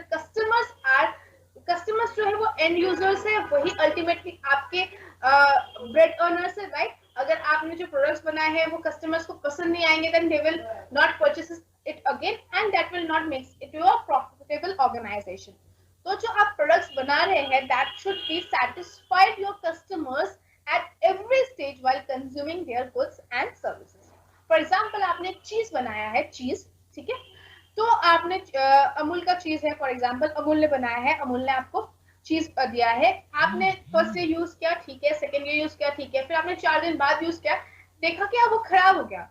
customers जो है वो एंड यूजर्स है, वही अल्टीमेटली आपके ब्रेड अर्नर्स है, राइट. अगर आपने जो प्रोडक्ट्स बनाए हैं वो कस्टमर्स को पसंद नहीं आएंगे, then they will not purchase it again and that will not make it your profitable organisation. तो जो आप प्रोडक्ट्स बना रहे हैं that should be satisfied your customers at every stage while consuming their goods and services. For example आपने चीज बनाया है, चीज, ठीक है, तो आपने अमूल का चीज है, फॉर एग्जाम्पल अमूल ने बनाया है, अमूल ने आपको चीज दिया है, आपने फर्स्ट डे यूज किया, ठीक है, सेकेंड डे यूज किया, ठीक है, फिर आपने 4 दिन बाद यूज किया, देखा क्या वो खराब हो गया,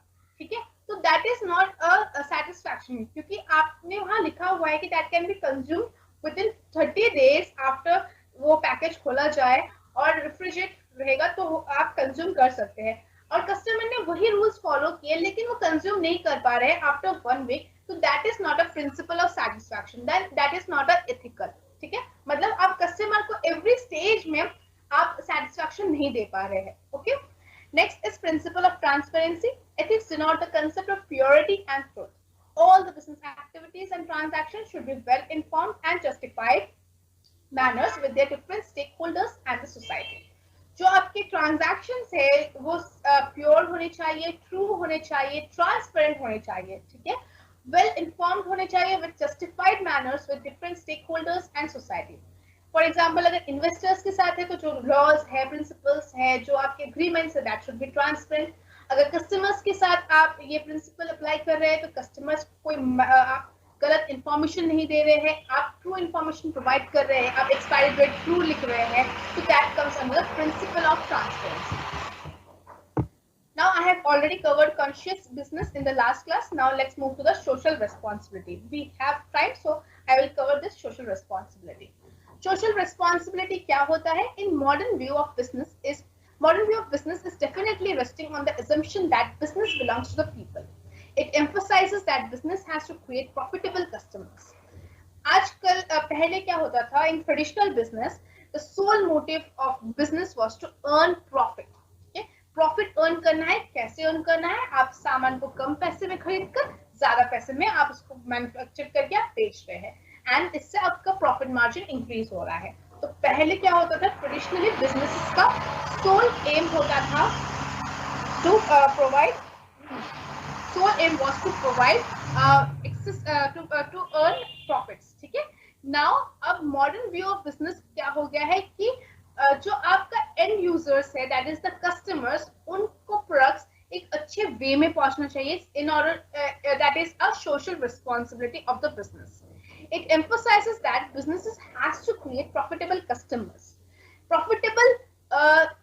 ठीक है, तो that is not a satisfaction, क्योंकि आपने वहां लिखा हुआ है कि that can be consume with in 30 days after वो पैकेज खोला जाए और रेफ्रिजरेट रहेगा तो आप कंज्यूम कर सकते हैं, और कस्टमर ने वही रूल्स फॉलो किए लेकिन वो कंज्यूम नहीं कर पा रहे हैं आफ्टर 1 वीक, तो that is not a principal of satisfaction, that is not a ethical. ठीक है, मतलब आप कस्टमर को एवरी स्टेज में आप सेटिस्फैक्शन नहीं दे पा रहे हैं. Okay. Next is principle of transparency. Ethics denote the concept of purity and truth. All the business activities and transactions should be well informed and justified manners with their different stakeholders and the society. जो आपके ट्रांजैक्शंस है वो प्योर होने चाहिए, ट्रू होने चाहिए, ट्रांसपेरेंट होने चाहिए, ठीक है, वेल इन्फॉर्म्ड होने चाहिए with justified manners with different stake holders and society. For example अगर इन्वेस्टर्स के साथ है तो जो लॉज है, प्रिंसिपल्स है, जो आपके एग्रीमेंट्स है, दैट शुड बी ट्रांसपेरेंट. अगर कस्टमर्स के साथ आप ये प्रिंसिपल अप्लाई कर रहे हैं तो कस्टमर्स कोई आप गलत इंफॉर्मेशन नहीं दे रहे हैं, आप ट्रू इंफॉर्मेशन प्रोवाइड कर रहे हैं, आप एक्सपायरी डेट ट्रू लिख रहे हैं, तो that comes under principle of transparency. Now I have already covered conscious business in the last class. Now let's move to the social responsibility. We have time, so I will cover this social responsibility. Social responsibility क्या होता है? In modern view of business is definitely resting on the assumption that business belongs to the people. It emphasizes that business has to create profitable customers. आजकल पहले क्या होता था? In traditional business, the sole motive of business was to earn profit. Profit earn करना है. कैसे अर्न करना है? आप सामान को कम पैसे में खरीद कर ज्यादा पैसे में आप उसको मैन्युफैक्चर करके आप बेच रहे हैं, एंड इससे आपका प्रॉफिट मार्जिन इंक्रीज हो रहा है. तो पहले क्या होता था? ट्रेडिशनली बिजनेसेस का सोल एम होता था to provide, sole aim was to provide to earn profits. ठीक है. नाउ अब मॉडर्न व्यू ऑफ बिजनेस क्या हो गया है कि जो आपका एंड यूजर्स है, दैट इज द कस्टमर्स, उनको प्रोडक्ट्स एक अच्छे वे में पहुंचना चाहिए. In order that is a social responsibility of the business. It emphasises that businesses has to create profitable customers. Profitable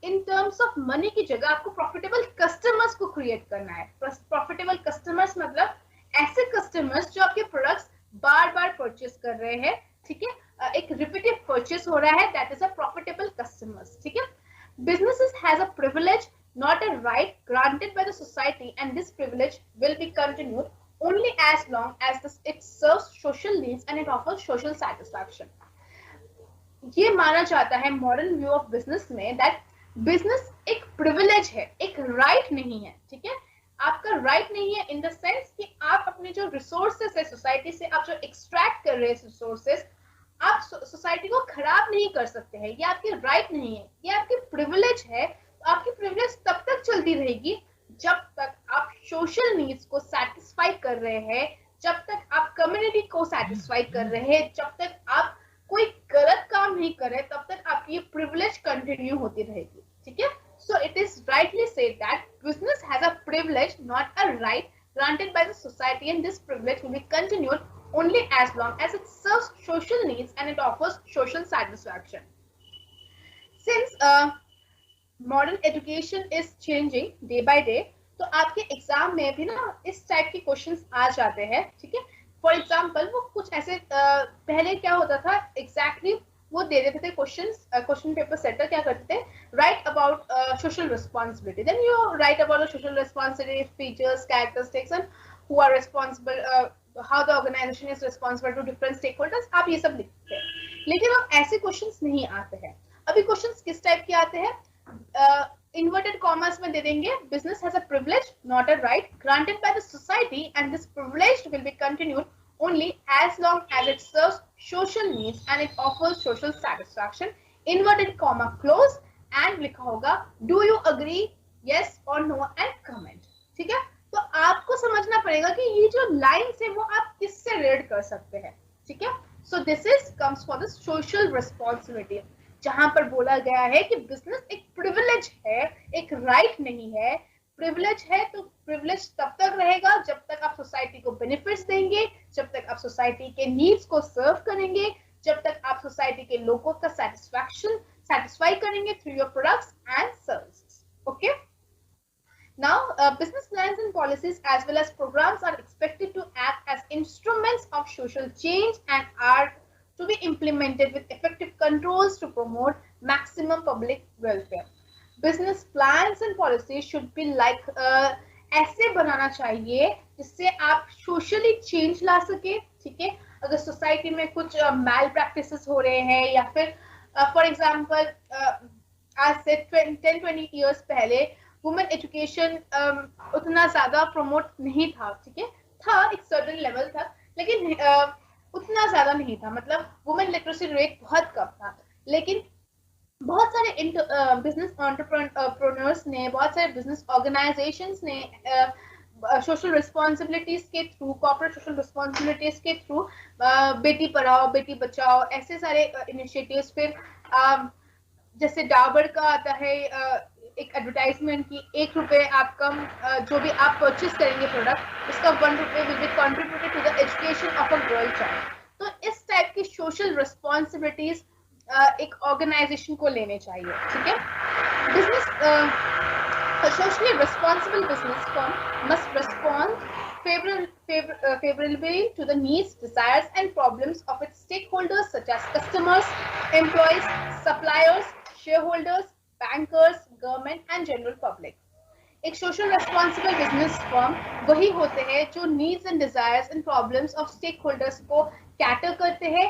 in terms of money की जगह आपको प्रॉफिटेबल कस्टमर्स को क्रिएट करना है. प्रॉफिटेबल कस्टमर्स मतलब ऐसे कस्टमर्स जो आपके प्रोडक्ट्स बार बार परचेस कर रहे हैं. ठीक है, एक रिपीटेड परचेस हो रहा है, that is a profitable customers. ठीक है. Businesses has a privilege, not a right, granted by the society, and this privilege will be continued only as long as it serves social needs and it offers social satisfaction. ये माना जाता है मॉडर्न व्यू ऑफ बिजनेस में दैट बिजनेस एक प्रिविलेज है, एक राइट नहीं है, ठीक है। आपका राइट नहीं है इन द सेंस कि आप अपने जो रिसोर्सेस है सोसाइटी से, आप जो एक्सट्रैक्ट कर रहे हैं रिसोर्सेस, आप सोसाइटी को खराब नहीं कर सकते हैं, ये आपकी राइट नहीं है, ये आपकी प्रिविलेज है। तो आपकी प्रिविलेज तब तक चलती रहेगी जब तक आप सोशल नीड्स को सेटिस्फाई कर रहे हैं, जब तक आप कम्युनिटी को सेटिस्फाई कर रहे हैं, जब तक आप कोई गलत काम नहीं कर रहे, तब तक आपकी ये प्रिविलेज कंटिन्यू होती रहेगी, ठीक है। So it is rightly said that business has a privilege, not a right, granted by the society, and this privilege will be continued only as long as it serves social needs and it offers social satisfaction. Since modern education is changing day by day, तो आपके एग्जाम में भी ना इस टाइप के क्वेश्चंस आ जाते हैं, ठीक है। फॉर एग्जाम्पल वो कुछ ऐसे पहले क्या होता था एग्जैक्टली वो दे देते थे क्वेश्चंस, क्वेश्चन पेपर सेटर क्या करते थे, write about social responsibility, then you write about social responsibility, features, characteristics and who are responsible, how the organisation is responsible to different stake holders, आप ये सब लिखते हैं। लेकिन अब ऐसे क्वेश्चंस नहीं आते हैं। अभी क्वेश्चंस किस टाइप के आते हैं, इन्वर्टेड कॉमर्स में दे देंगे, business has a privilege not a right granted by the society and this privilege will be continued only as long as it serves social needs and it offers social satisfaction, inverted comma close, and लिखा होगा do you agree, yes or no and comment, ठीक है। तो आपको समझना पड़ेगा कि ये जो लाइन्स है वो आप किससे रेड कर सकते हैं, ठीक है। So this is comes for the social responsibility, जहां पर बोला गया है कि बिजनेस एक प्रिविलेज है, एक राइट नहीं है। प्रिविलेज है तो प्रिविलेज तब तक रहेगा जब तक आप सोसाइटी को बेनिफिट्स देंगे, जब तक आप सोसाइटी के नीड्स को सर्व करेंगे, जब तक आप सोसाइटी के लोगों का सेटिस्फाई करेंगे through your products and services, okay. Now, business plans and policies as well as programs are expected to act as instruments of social change and are to be implemented with effective controls to promote maximum public welfare. Business plans and policies should be like ऐसे बनाना चाहिए जिससे आप सोशली चेंज ला सके, ठीक है। अगर सोसाइटी में कुछ मैल प्रैक्टिसेस हो रहे हैं या फिर फॉर एग्जांपल आज से 10-20 इयर्स पहले वुमेन एजुकेशन उतना ज्यादा प्रमोट नहीं था, ठीक है, था एक सर्टेन लेवल तक, लेकिन उतना ज्यादा नहीं था, मतलब वुमेन लिटरेसी रेट बहुत कम था। लेकिन बहुत सारे बिजनेस एंटरप्रेन्योर्स ने, बहुत सारे बिजनेस ऑर्गेनाइजेशंस ने सोशल रिस्पॉन्सिबिलिटीज के थ्रू, कॉर्पोरेट सोशल रिस्पॉन्सिबिलिटीज के थ्रू बेटी पढ़ाओ बेटी बचाओ ऐसे सारे इनिशिएटिव्स, फिर जैसे डाबर का आता है एक एडवर्टाइजमेंट की ₹1 आप कम जो भी आप परचेज करेंगे प्रोडक्ट, उसका ₹1 will be contributed to the education of a girl child. तो इस टाइप की सोशल रिस्पॉन्सिबिलिटीज एक ऑर्गेनाइजेशन को लेने चाहिए, ठीक है। Business socially responsible business firm must respond favorably to the needs, desires and problems of its stakeholders such as customers, employees, suppliers, shareholders, bankers, government and general public. एक सोशल रेस्पॉन्सिबल बिजनेस फर्म वही होते हैं जो needs and desires and problems of stakeholders को कैटर करते हैं,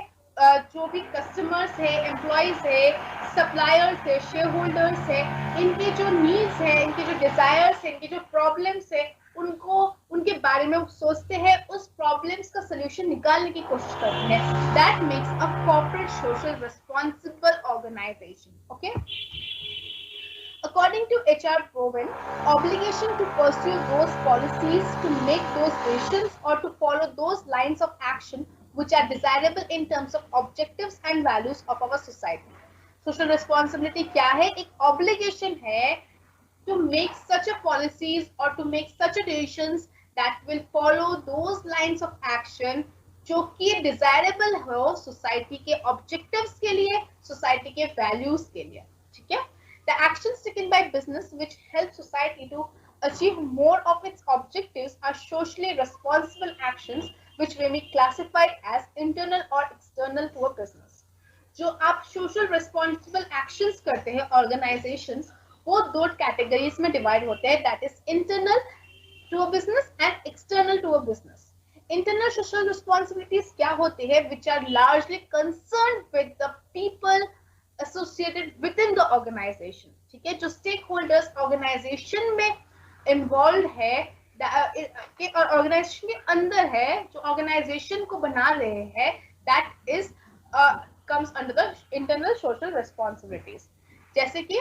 जो भी कस्टमर्स है, एम्प्लॉयज है, सप्लायर्स है, शेयर होल्डर्स है, इनके जो नीड्स है, इनके जो डिजायर्स है, इनके जो प्रॉब्लम्स है, उनको उनके बारे में सोचते हैं, उस प्रॉब्लम्स का सोल्यूशन निकालने की कोशिश करते हैं। That makes a corporate social responsible organisation, okay. According to HR Bowen, obligation to pursue those policies, to make those decisions or to follow those lines of action which are desirable in terms of objectives and values of our society. Social responsibility क्या है? एक obligation है to make such a policies or to make such a decisions that will follow those lines of action जो कि desirable हो society के objectives के लिए, society के values के लिए, ठीक है? The actions taken by business which help society to achieve more of its objectives are socially responsible actions which may be classified as internal or external to a business. जो आप social responsible actions करते हैं organizations, वो दो categories में divide होते हैं, that is internal to a business and external to a business. Internal social responsibilities क्या होते हैं, which are largely concerned with the people associated within the organization. ठीक है, जो stakeholders organization में involved है, ऑर्गेनाइजेशन के अंदर है, जो ऑर्गेनाइजेशन को बना रहे हैं, that is comes under the internal social responsibilities. जैसे कि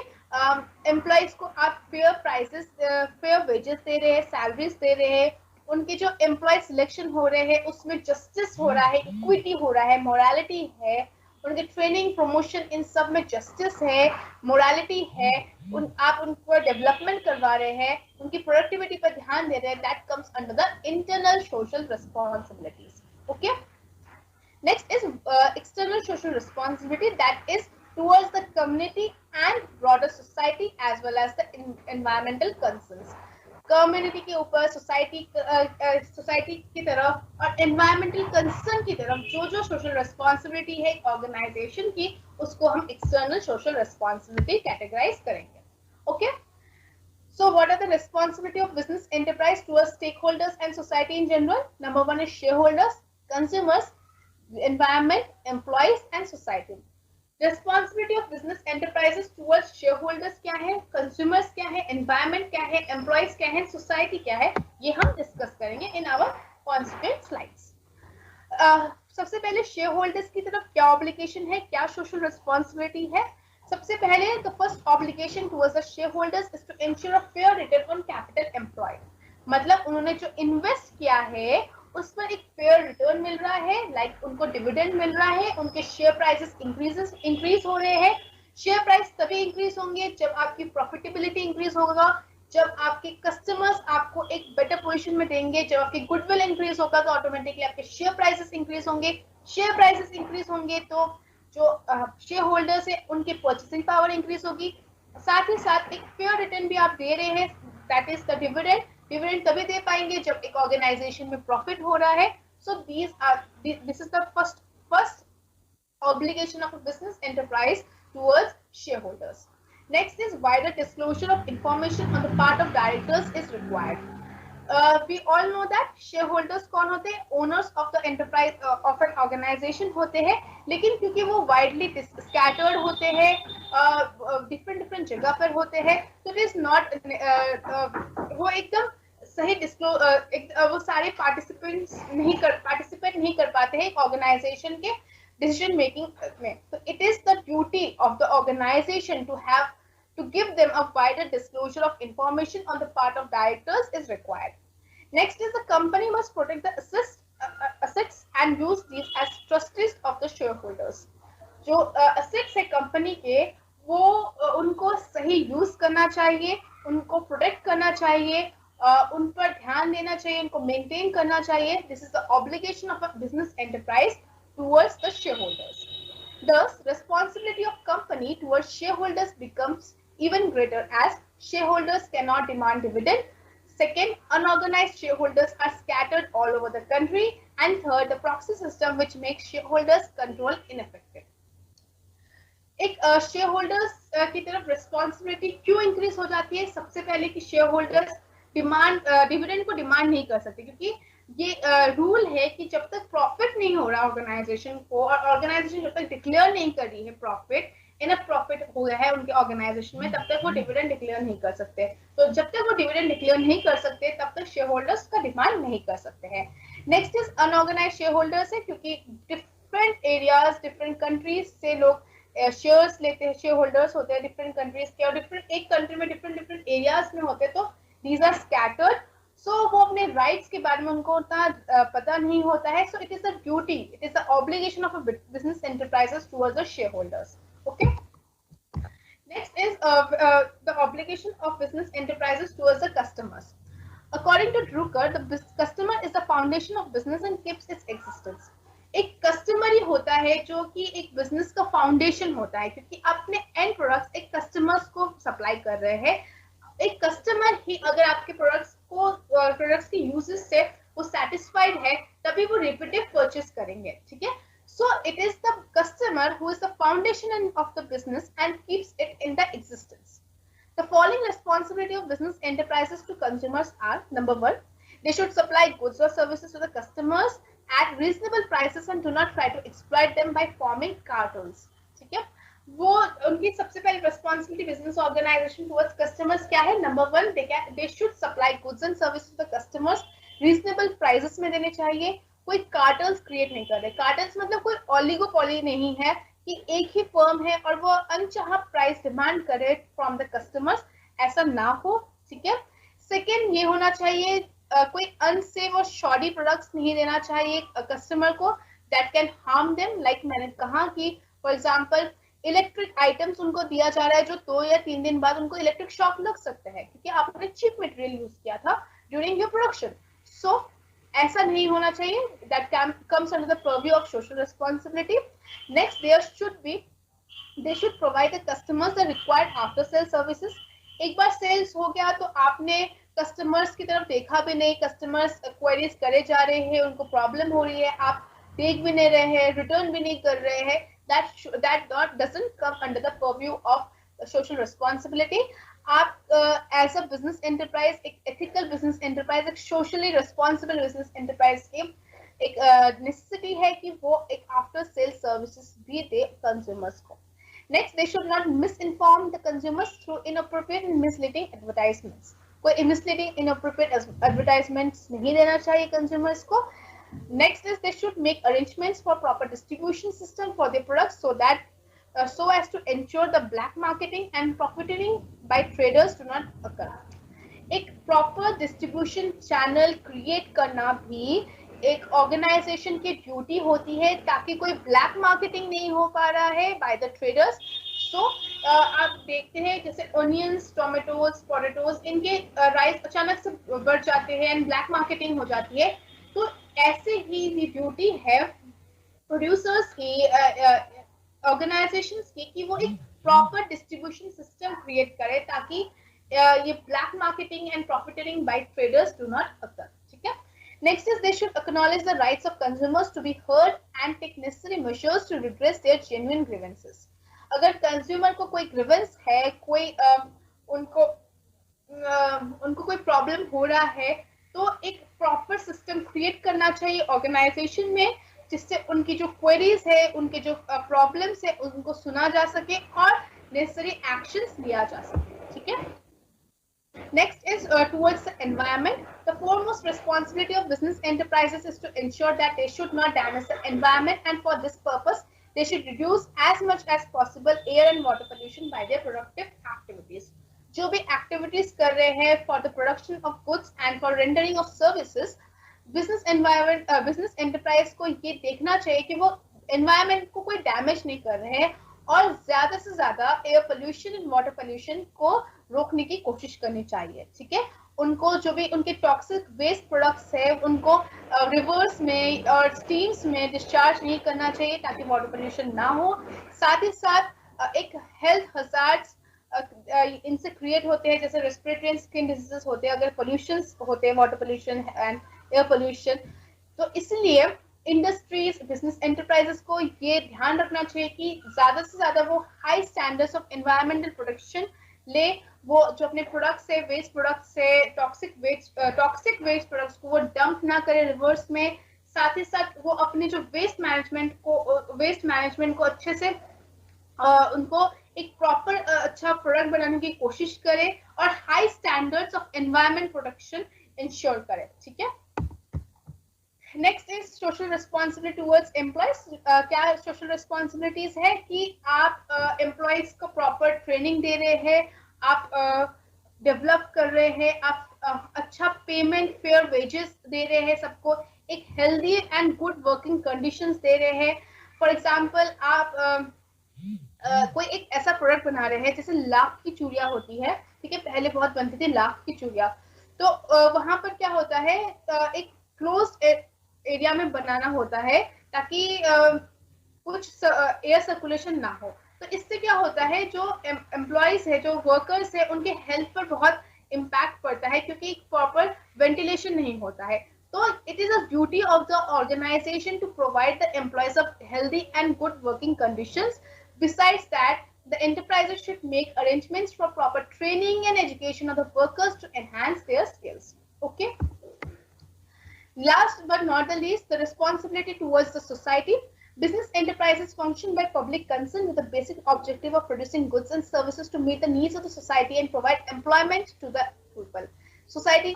एम्प्लॉइज को आप फेयर प्राइसेस, फेयर वेजेस दे रहे हैं, सैलरीज दे रहे हैं, उनके जो एम्प्लॉय सिलेक्शन हो रहे हैं उसमें जस्टिस हो रहा है, इक्विटी हो रहा है, मोरालिटी है, उनके ट्रेनिंग प्रमोशन इन सब में जस्टिस है, मोरालिटी है, आप उनको डेवलपमेंट करवा रहे हैं, उनकी प्रोडक्टिविटी पर ध्यान दे रहे हैं, that comes under the internal social responsibilities. Okay, next is external social responsibility, that is towards the community and broader society as well as the environmental concerns. Community के ऊपर, सोसाइटी की तरफ और एनवायरमेंटल कंसर्न की तरफ जो जो सोशल रिस्पॉन्सिबिलिटी है ऑर्गेनाइजेशन की, उसको हम एक्सटर्नल सोशल रिस्पॉन्सिबिलिटी कैटेगराइज करेंगे. Okay, so what are the responsibility of business enterprise towards stakeholders and society in general? Number one is shareholders, consumers, environment, employees and society. Responsibility of business enterprises towards shareholders क्या है, consumers क्या है, environment क्या है, employees क्या है, society क्या है, ये हम डिस्कस करेंगे in our consequent slides. सबसे पहले shareholders की तरफ क्या obligation है, क्या social responsibility है. सबसे पहले the first obligation towards the shareholders is to ensure a fair return on capital employed. मतलब उन्होंने जो इन्वेस्ट किया है उस पर एक फेयर रिटर्न मिल रहा है, लाइक उनको डिविडेंड मिल रहा है, उनके शेयर प्राइसेस इंक्रीज हो रहे हैं. शेयर प्राइस तभी इंक्रीज होंगे जब आपकी प्रॉफिटेबिलिटी इंक्रीज होगा, जब आपके कस्टमर्स आपको एक बेटर पोजीशन में देंगे, जब आपकी गुडविल इंक्रीज होगा तो ऑटोमेटिकली आपके शेयर प्राइसेस इंक्रीज होंगे. शेयर प्राइसेस इंक्रीज होंगे तो जो शेयर होल्डर्स है उनकी परचेसिंग पावर इंक्रीज होगी. साथ ही साथ एक फेयर रिटर्न भी आप दे रहे हैं, that is the dividend. Dividend तभी दे पाएंगे जब एक ऑर्गेनाइजेशन में प्रॉफिट हो रहा है. So this is the first obligation of a business enterprise towards shareholders. Next is wider disclosure of information on the part of directors is required. We all know that shareholders कौन होते हैं, owners of the enterprise of an organization होते हैं, लेकिन क्योंकि वो widely scattered होते हैं, different जगह पर होते हैं, तो it is not वो एकदम सही वो सारे पार्टिसिपेट नहीं कर पाते हैं एक ऑर्गेनाइजेशन के decision making में. So it is the duty of the organization to give them a wider disclosure of information on the part of directors is required. Next is the company must protect the assets and use these as trustees of the shareholders. जो assets है कंपनी के, वो उनको सही यूज करना चाहिए, उनको प्रोटेक्ट करना चाहिए, उन पर ध्यान देना चाहिए, उनको मेंटेन करना चाहिए. This is the obligation of a business enterprise towards the shareholders. Thus, responsibility of company towards shareholders becomes even greater as shareholders cannot demand dividend. Second, unorganized shareholders are scattered all over the country. And third, the proxy system which makes shareholders control ineffective. एक शेयर होल्डर्स की तरफ रिस्पॉन्सिबिलिटी क्यों इंक्रीज हो जाती है? सबसे पहले कि शेयर होल्डर्स डिविडेंड को डिमांड नहीं कर सकते, क्योंकि ये रूल है कि जब तक प्रॉफिट नहीं हो रहा ऑर्गेनाइजेशन को, और ऑर्गेनाइजेशन जब तक डिक्लेयर नहीं कर रही है प्रॉफिट, इनफ प्रॉफिट हो गया है उनके ऑर्गेनाइजेशन में, तब तक वो डिविडेंड डिक्लेयर नहीं कर सकते. तो जब तक वो डिविडेंड डिक्लेयर नहीं कर सकते तब तक शेयर होल्डर्स का डिमांड नहीं कर सकते हैं. Next is unorganise shareholders है, क्योंकि डिफरेंट एरियाज, डिफरेंट कंट्रीज से लोग शेयर्स लेते हैं, शेयर होल्डर्स होते हैं डिफरेंट कंट्रीज के, और डिफरेंट एक कंट्री में डिफरेंट एरियाज में होते हैं, तो दीज आर स्कैटर्ड. सो वो अपने राइट्स के बारे में उनको उतना पता नहीं होता है. सो it is a duty, it is the obligation of a business enterprises towards the share holders. Okay, next is the obligation of business enterprises towards the customers. According to Drucker, the customer is the foundation of business and keeps its existence. एक कस्टमर ही होता है जो कि एक बिजनेस का फाउंडेशन होता है, क्योंकि अपने एंड प्रोडक्ट्स एक कस्टमर्स को सप्लाई कर रहे हैं. एक कस्टमर ही अगर आपके प्रोडक्ट्स के यूजेस से वो सेटिस्फाइड है, तभी वो रिपीटेड परचेस करेंगे. ठीक है, सो it is the customer who is the foundation of the business and keeps it in the existence. The following responsibility of business enterprises to consumers are: number one, They should supply goods or services to the customers at reasonable prices and do not try to exploit them by forming cartels. ठीक है, वो उनकी सबसे पहली responsibility business organization towards customers क्या है? Number one, they should supply goods and services to the customers reasonable prices में देने चाहिए. कोई कार्टल्स क्रिएट नहीं कर रहे. कार्टल्स मतलब कोई ओलिगोपोली नहीं है कि एक ही फर्म है और वो अनचाहा प्राइस डिमांड करे फ्रॉम द कस्टमर्स, ऐसा ना हो. ठीक है. सेकेंड, ये होना चाहिए कोई अनसेफ और शॉडी प्रोडक्ट्स नहीं देना चाहिए कस्टमर को that can harm them. Like मैंने कहा कि फॉर एग्जांपल इलेक्ट्रिक आइटम्स उनको दिया जा रहा है जो 2 या 3 दिन बाद उनको इलेक्ट्रिक शॉक लग सकता है क्योंकि आपने चीप मटेरियल यूज किया था ड्यूरिंग योर प्रोडक्शन. सो ऐसा नहीं होना चाहिए. That comes under the purview of social responsibility. Next, they should provide the customers the required after sale services. एक बार सेल्स हो गया तो आपने कस्टमर्स की तरफ देखा भी नहीं, कस्टमर्स क्वेरीज करे जा रहे हैं, उनको प्रॉब्लम हो रही है, आप देख भी नहीं रहे हैं, रिटर्न भी नहीं कर रहे हैं. that doesn't come under the purview of social responsibility. आप एज अ बिजनेस एंटरप्राइज, एक एथिकल बिजनेस एंटरप्राइज, एक सोशली रिस्पॉन्सिबल बिजनेस एंटरप्राइज की एक नेसेसिटी है कि वो एक आफ्टर सेल सर्विसेज भी दे कंज्यूमर्स को. Next, they should not miss inform the consumers through inappropriate and misleading advertisements. कोई मिसलीडिंग इनअप्रोप्रिएट एडवर्टाइजमेंट्स नहीं देना चाहिए कंज्यूमर्स को. Next is they should make arrangements for proper distribution system for their products so as to ensure the black marketing and profiteering by traders do not occur. एक proper distribution channel create करना भी एक organization की duty होती है ताकि कोई black marketing नहीं हो पा रहा है by the traders. So आप देखते हैं जैसे onions, tomatoes, potatoes, इनके price अचानक से बढ़ जाते हैं and black marketing हो जाती है. तो ऐसे ही ड्यूटी है प्रोड्यूसर्स की, ऑर्गेनाइजेशंस की, कि वो एक प्रॉपर डिस्ट्रीब्यूशन सिस्टम क्रिएट करे ताकि ये black marketing and profiting by traders do not occur. ठीक है. Next is they should acknowledge the rights of consumers to be heard and take necessary measures to redress their genuine grievances. अगर कंज्यूमर को कोई ग्रीवेंस है, कोई उनको कोई प्रॉब्लम हो रहा है, तो एक प्रॉपर सिस्टम क्रिएट करना चाहिए ऑर्गेनाइजेशन में जिससे उनकी जो क्वेरीज है, उनके जो प्रॉब्लम्स है, उनको सुना जा सके और नेसेसरी एक्शंस लिया जा सके. ठीक है. Next is towards the environment. The foremost responsibility of business enterprises is to ensure that they should not damage the environment, and for this purpose they should reduce as much as possible air and water pollution by their productive activities. जो भी एक्टिविटीज कर रहे हैं for the production of goods and for rendering of services, business enterprise को ये देखना चाहिए कि वो एनवायरनमेंट को कोई डैमेज नहीं कर रहे हैं और ज्यादा से ज्यादा air pollution and water pollution को रोकने की कोशिश करनी चाहिए. ठीक है. उनको जो भी उनके टॉक्सिक वेस्ट प्रोडक्ट्स है उनको रिवर्स में और स्ट्रीम्स में डिस्चार्ज नहीं करना चाहिए ताकि वाटर पोल्यूशन ना हो. साथ ही साथ एक हेल्थ हजार्ड्स इनसे क्रिएट होते हैं जैसे रेस्पिरेटरी एंड स्किन डिजीजेस होते हैं अगर पोल्यूशन होते हैं, water pollution and air pollution. तो इसलिए इंडस्ट्रीज, बिजनेस एंटरप्राइजेस को ये ध्यान रखना चाहिए कि ज्यादा से ज्यादा वो high standards of environmental protection ले. वो जो अपने प्रोडक्ट्स से, वेस्ट प्रोडक्ट्स से, टॉक्सिक वेस्ट प्रोडक्ट्स को वो डंप ना करे रिवर्स में. साथ ही साथ वो अपने जो वेस्ट मैनेजमेंट को अच्छे से उनको एक प्रॉपर अच्छा प्रोडक्ट बनाने की कोशिश करे और high standards of environment protection ensure करे. ठीक है. Next is social responsibility towards employees. क्या सोशल रिस्पॉन्सिबिलिटीज है कि आप एम्प्लॉयज को प्रॉपर ट्रेनिंग दे रहे हैं, आप डेवलप कर रहे हैं, आप अच्छा पेमेंट, फेयर वेजेस दे रहे हैं सबको, एक healthy and good working conditions दे रहे हैं. फॉर एग्जांपल आप कोई एक ऐसा प्रोडक्ट बना रहे हैं जैसे लाख की चूड़ियां होती है. ठीक है. पहले बहुत बनती थी लाख की चूड़ियां. तो वहां पर क्या होता है, एक क्लोज्ड एरिया में बनाना होता है ताकि कुछ एयर सर्कुलेशन ना हो. तो इससे क्या होता है, जो एम्प्लॉयज है, जो वर्कर्स है, उनके हेल्थ पर बहुत इम्पैक्ट पड़ता है क्योंकि प्रॉपर वेंटिलेशन नहीं होता है. So it is a duty of the organization to provide the employees of healthy and good working conditions. Besides that, the enterprises should make arrangements for proper training and education of the workers to enhance their skills. Okay. Last but not the least, the responsibility towards the society. Business enterprises function by public concern with the basic objective of producing goods and services to meet the needs of the society and provide employment to the people. Society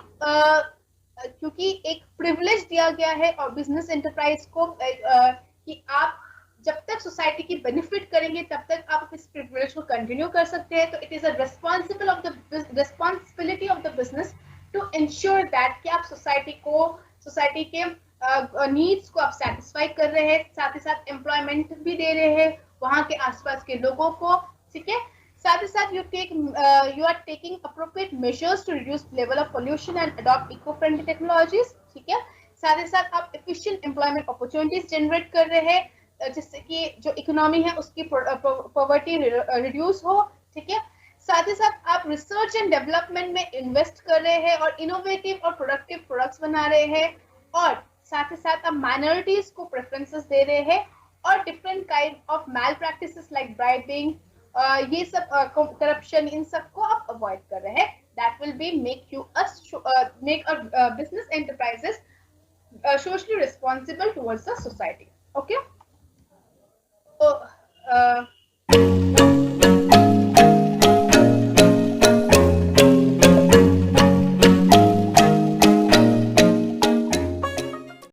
क्योंकि एक privilege दिया गया है और business enterprise को कि आप जब तक सोसाइटी की बेनिफिट करेंगे तब तक आप इस प्रिविलेज को कंटिन्यू कर सकते हैं. तो it is a responsibility of the business to ensure that कि आप सोसाइटी के नीड्स को आप सेटिस्फाई कर रहे हैं, साथ ही साथ एम्प्लॉयमेंट भी दे रहे हैं वहां के आसपास के लोगों को. ठीक है, साथ ही साथ you are taking appropriate measures to reduce level of pollution and adopt eco friendly technologies. ठीक है, साथ ही साथ आप एफिशिएंट एम्प्लॉयमेंट अपॉर्चुनिटीज जनरेट कर रहे हैं जिससे कि जो इकोनॉमी है उसकी पॉवर्टी रिड्यूस हो. ठीक है, साथ ही साथ आप रिसर्च एंड डेवलपमेंट में इन्वेस्ट कर रहे हैं और इनोवेटिव और प्रोडक्टिव प्रोडक्ट्स बना रहे हैं, और साथ ही साथ आप माइनॉरिटीज को प्रेफरेंसेस दे रहे हैं और different kind of malpractices like bribing, ये सब करप्शन, इन सब को आप अवॉइड कर रहे हैं. That will be make a business enterprises socially responsible towards the society. Okay.